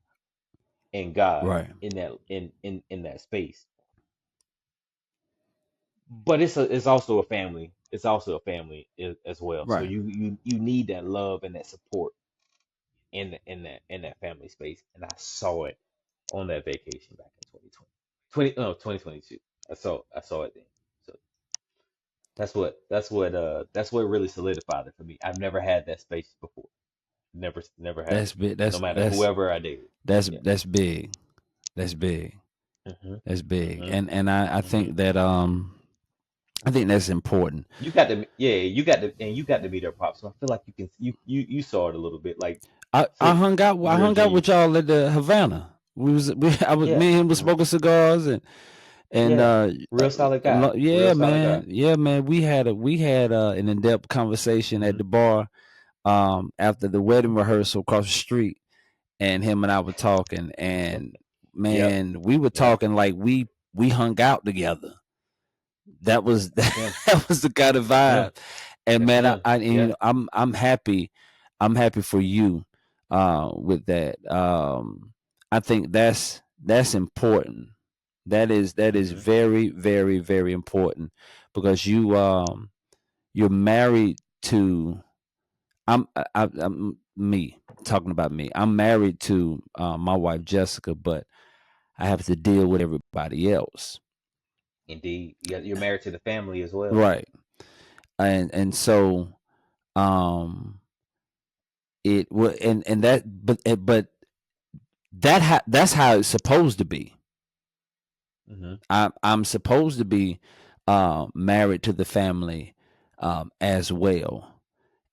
and God Right. in that space. But it's also a family. It's also a family as well. So Right. you need that love and that support in that family space. And I saw it on that vacation back in 2020. No, 2022. I saw it then. So that's what really solidified it for me. I've never had that space before. Never had That's it. big. No matter whoever I dated. Yeah. That's big. That's big. Mhm. That's big. Mhm. And I Mhm. think that I think that's important. You got to meet her pop. So I feel like you saw it a little bit, like I since hung out. I you're a hung out junior. with y'all at the Havana. I was Yeah. me and him was Mhm. smoking cigars and Yeah. Real solid guy. Real yeah, solid guy. man, yeah, man. We had an in depth conversation at Mhm. the bar after the wedding rehearsal across the street, and him and I were talking, and Yep. man, we were Yep. talking like we hung out together. That was That's him. that was the kind of That's him. vibe. And That's man, him. Yeah. I'm happy. I'm happy for you with that. I think that's important. That is Mhm. very, very, very important because you're married to I'm me talking about me. I'm married to my wife Jessica, but I have to deal with everybody else. Indeed. You're married to the family as well. Right. And so um it would and that but that's how it's supposed to be. Mhm. I'm supposed to be married to the family as well.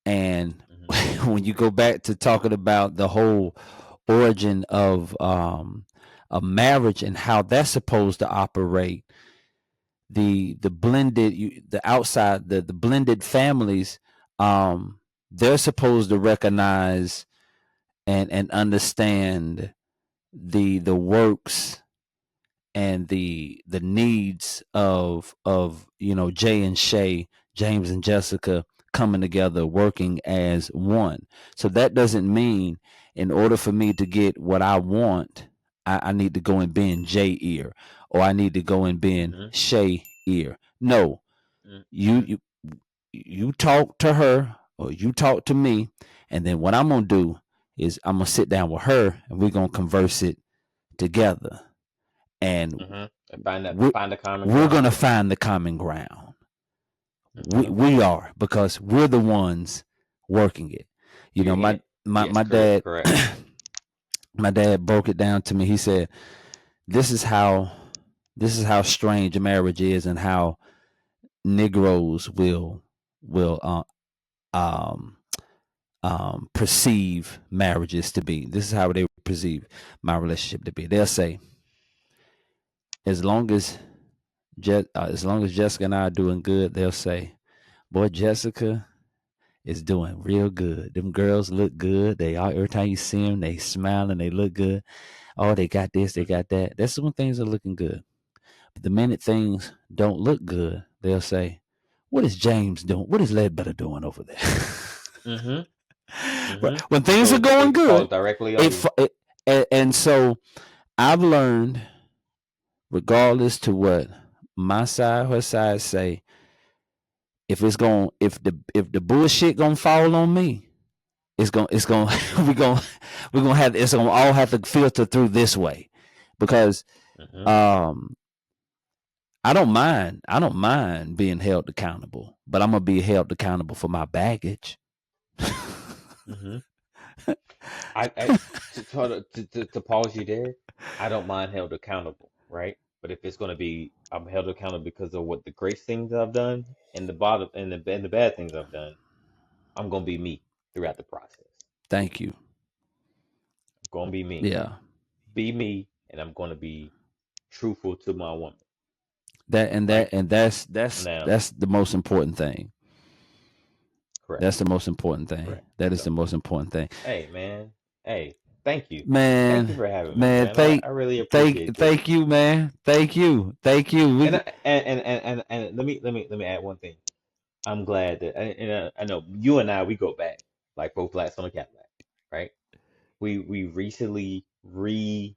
And Mhm. when you go back to talking about the whole origin of a marriage and how that's supposed to operate, the blended the outside the blended families, they're supposed to recognize and understand the works and the needs of Jay and Shay, James and Jessica coming together, working as one. So that doesn't mean in order for me to get what I want, I need to go and bend Jay ear, or I need to go and bend Mm-hmm. Shay ear. No, you Mm-hmm. you you talk to her or you talk to me, and then what I'm gonna do is I'm gonna sit down with her and we're gonna converse it together, and Mm-hmm. Find that, we're, find the common we're ground. gonna find the common ground. we, Mm-hmm. we are, because we're the ones working it. You're in My it. my Yes, my correct, dad correct. my dad broke it down to me. He said, this is how strange a marriage is, and how Negroes will um perceive marriages to be. This is how they perceive my relationship to be. They'll say, as long as Jessica and I are doing good, they'll say, boy, Jessica is doing real good. Them girls look good. They all, every time you see them, they smile and they look good. Oh, they got this, they Mm-hmm. got that. That's when things are looking good. But the minute things don't look good, they'll say, what is James doing? What is Ledbetter doing over there? Mm-hmm. Right. Mm-hmm. When things are So going it falls good, directly on it, you. and so I've learned, regardless to what my side, her side say, if the bullshit gonna fall on me, it's gonna Mm-hmm. we're gonna have it's gonna all have to filter through this way, because Mm-hmm. um I don't mind being held accountable, but I'm gonna be held accountable for my baggage. Mm-hmm. I to pause you there, I don't mind held accountable, right? But if it's gonna be, I'm held accountable because of what the great things I've done and the bottom and the bad things I've done. I'm gonna be me throughout the process. Thank you. I'm gonna be me. Yeah. Be me, and I'm gonna be truthful to my woman, That and right? that and that's that's Now, that's the most important thing. correct, That's the most important thing. correct. That is the So, most important thing. hey, man, hey, thank you. Thank you Man, for having me, man, man. I really appreciate this. thank you, man. Thank you. Thank you. And and let me add one thing. I'm glad that I know you and I, we go back like both flats on a Cadillac, right? We recently re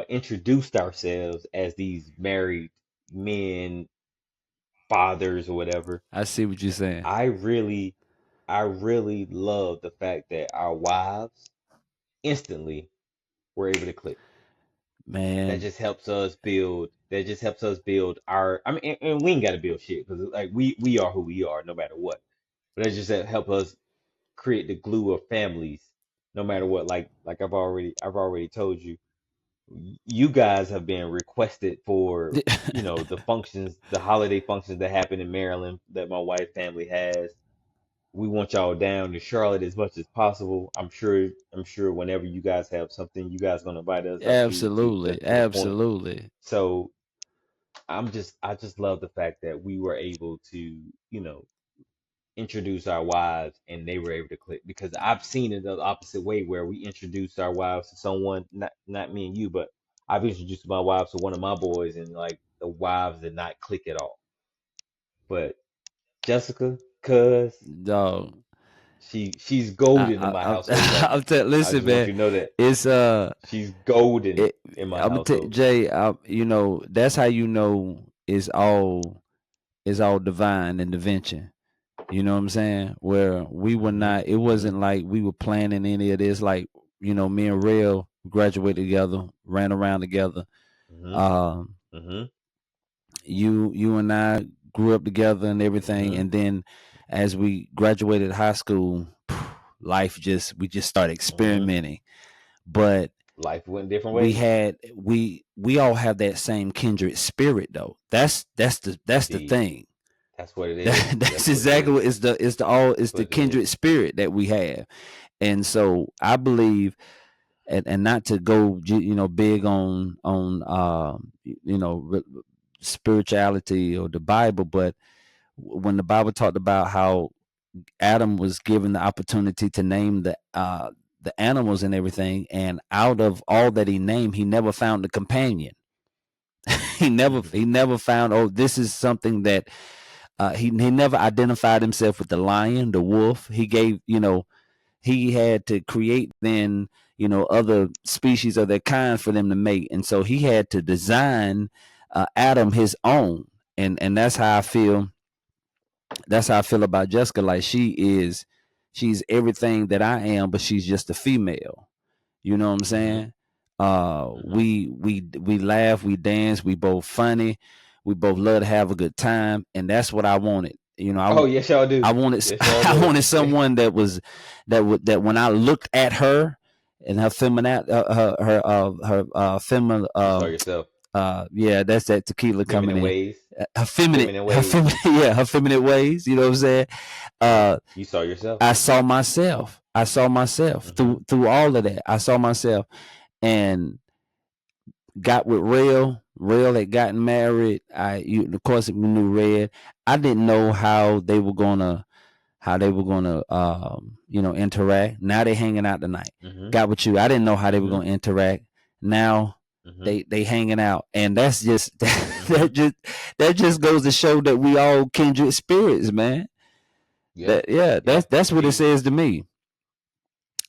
introduced ourselves as these married men, fathers or whatever. I see what you're saying. I really I really love the fact that our wives instantly were able to click. Man, That just helps us build our, I mean, and we ain't got to build shit because like we are who we are no matter what. But that just help us create the glue of families no matter what. Like I've already told you, you guys have been requested for, the functions, the holiday functions that happen in Maryland that my wife's family has. We want y'all down to Charlotte as much as possible. I'm sure whenever you guys have something, you guys gonna invite us up absolutely. to the point. Absolutely. So I just love the fact that we were able to, introduce our wives and they were able to click, because I've seen it the opposite way where we introduced our wives to someone, not me and you, but I've introduced my wives to one of my boys and like the wives did not click at all. But Jessica, cuz Dog. she's golden in my household right now. I Listen, just want man. you to know that It's she's golden it, in my I'm gonna household. Jay. That's how it's all divine intervention. You know what I'm saying? Where we were Mhm. not. It Mhm. wasn't like we were planning any of this. Like, me and Rail graduated together, ran around together. Mhm. Um, Mhm. you and I grew up together and everything, Mhm. and then as we graduated high school, we just started Mhm. experimenting. But Life went different we ways. had we all have that same kindred spirit though. That's the Indeed. thing. That's what it is. That's That's what it exactly is. what it's That's the what it is. kindred spirit that we have. And so I believe, and not to go big on spirituality or the Bible, but when the Bible talked about how Adam was given the opportunity to name the animals and everything, and out of all that he named, he never found a companion. he never found, oh, this is something that he never identified himself with the lion, the wolf. He gave, he had to create then, other species of their kind for them to mate, and so he had to design Adam his own, and that's how I feel. That's how I feel about Jessica. Like she's everything that I am, but she's just a female. You know what I'm saying? We laugh, we dance, we both funny, we both love to have a good time, and that's what I wanted. Oh, yes, y'all do. I wanted Yes, y'all I do. wanted someone that when I looked at her and her feminine her feminine You saw yourself. yeah, that's that tequila coming Feminine in. ways. Her feminine ways. her feminine ways. You know what I'm saying? You saw yourself. I saw myself. Through all of that. I saw myself and got with Rail. Rail had gotten married. Of course, we knew Red. I didn't know how they were gonna interact. Now they hanging out tonight. Got with you. I didn't know how they were gonna interact. Now they hanging out, and that's just that just goes to show that we all kindred spirits, man. That's what it says to me.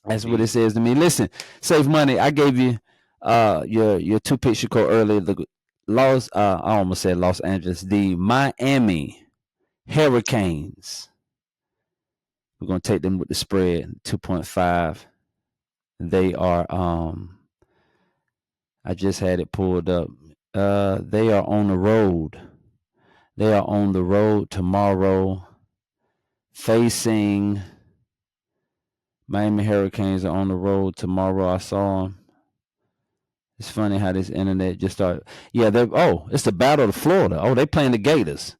That's what it says to me. Listen, Save Money. I gave you your two picture code earlier. The I almost said Los Angeles. The Miami Hurricanes. We're gonna take them with the spread 2.5. They are I just had it pulled up. They are on the road. They are on the road tomorrow, facing Miami Hurricanes are on the road tomorrow. I saw them. It's funny how this internet just started. Yeah, it's the Battle of Florida. Oh, they playing the Gators.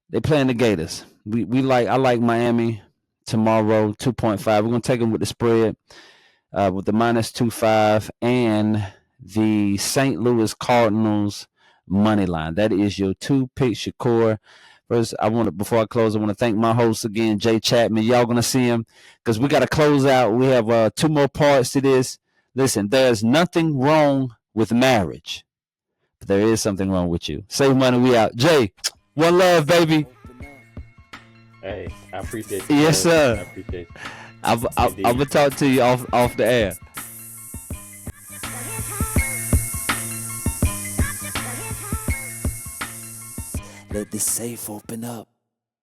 They playing the Gators. I like Miami tomorrow, 2.5. We're gonna take them with the spread, with the -2.5 and the St. Louis Cardinals money line. That is your two pick, Shakur. First, before I close, I want to thank my host again, Jay Chatman. Y'all gonna see him because we got to close out. We have 2 more parts to this. Listen, there's nothing wrong with marriage, but there is something wrong with you. Save Money, we out. Jay, one love, baby. Hey, I appreciate you. Yes, sir. I appreciate you. I'm gonna talk to you off the air. Let the safe open up.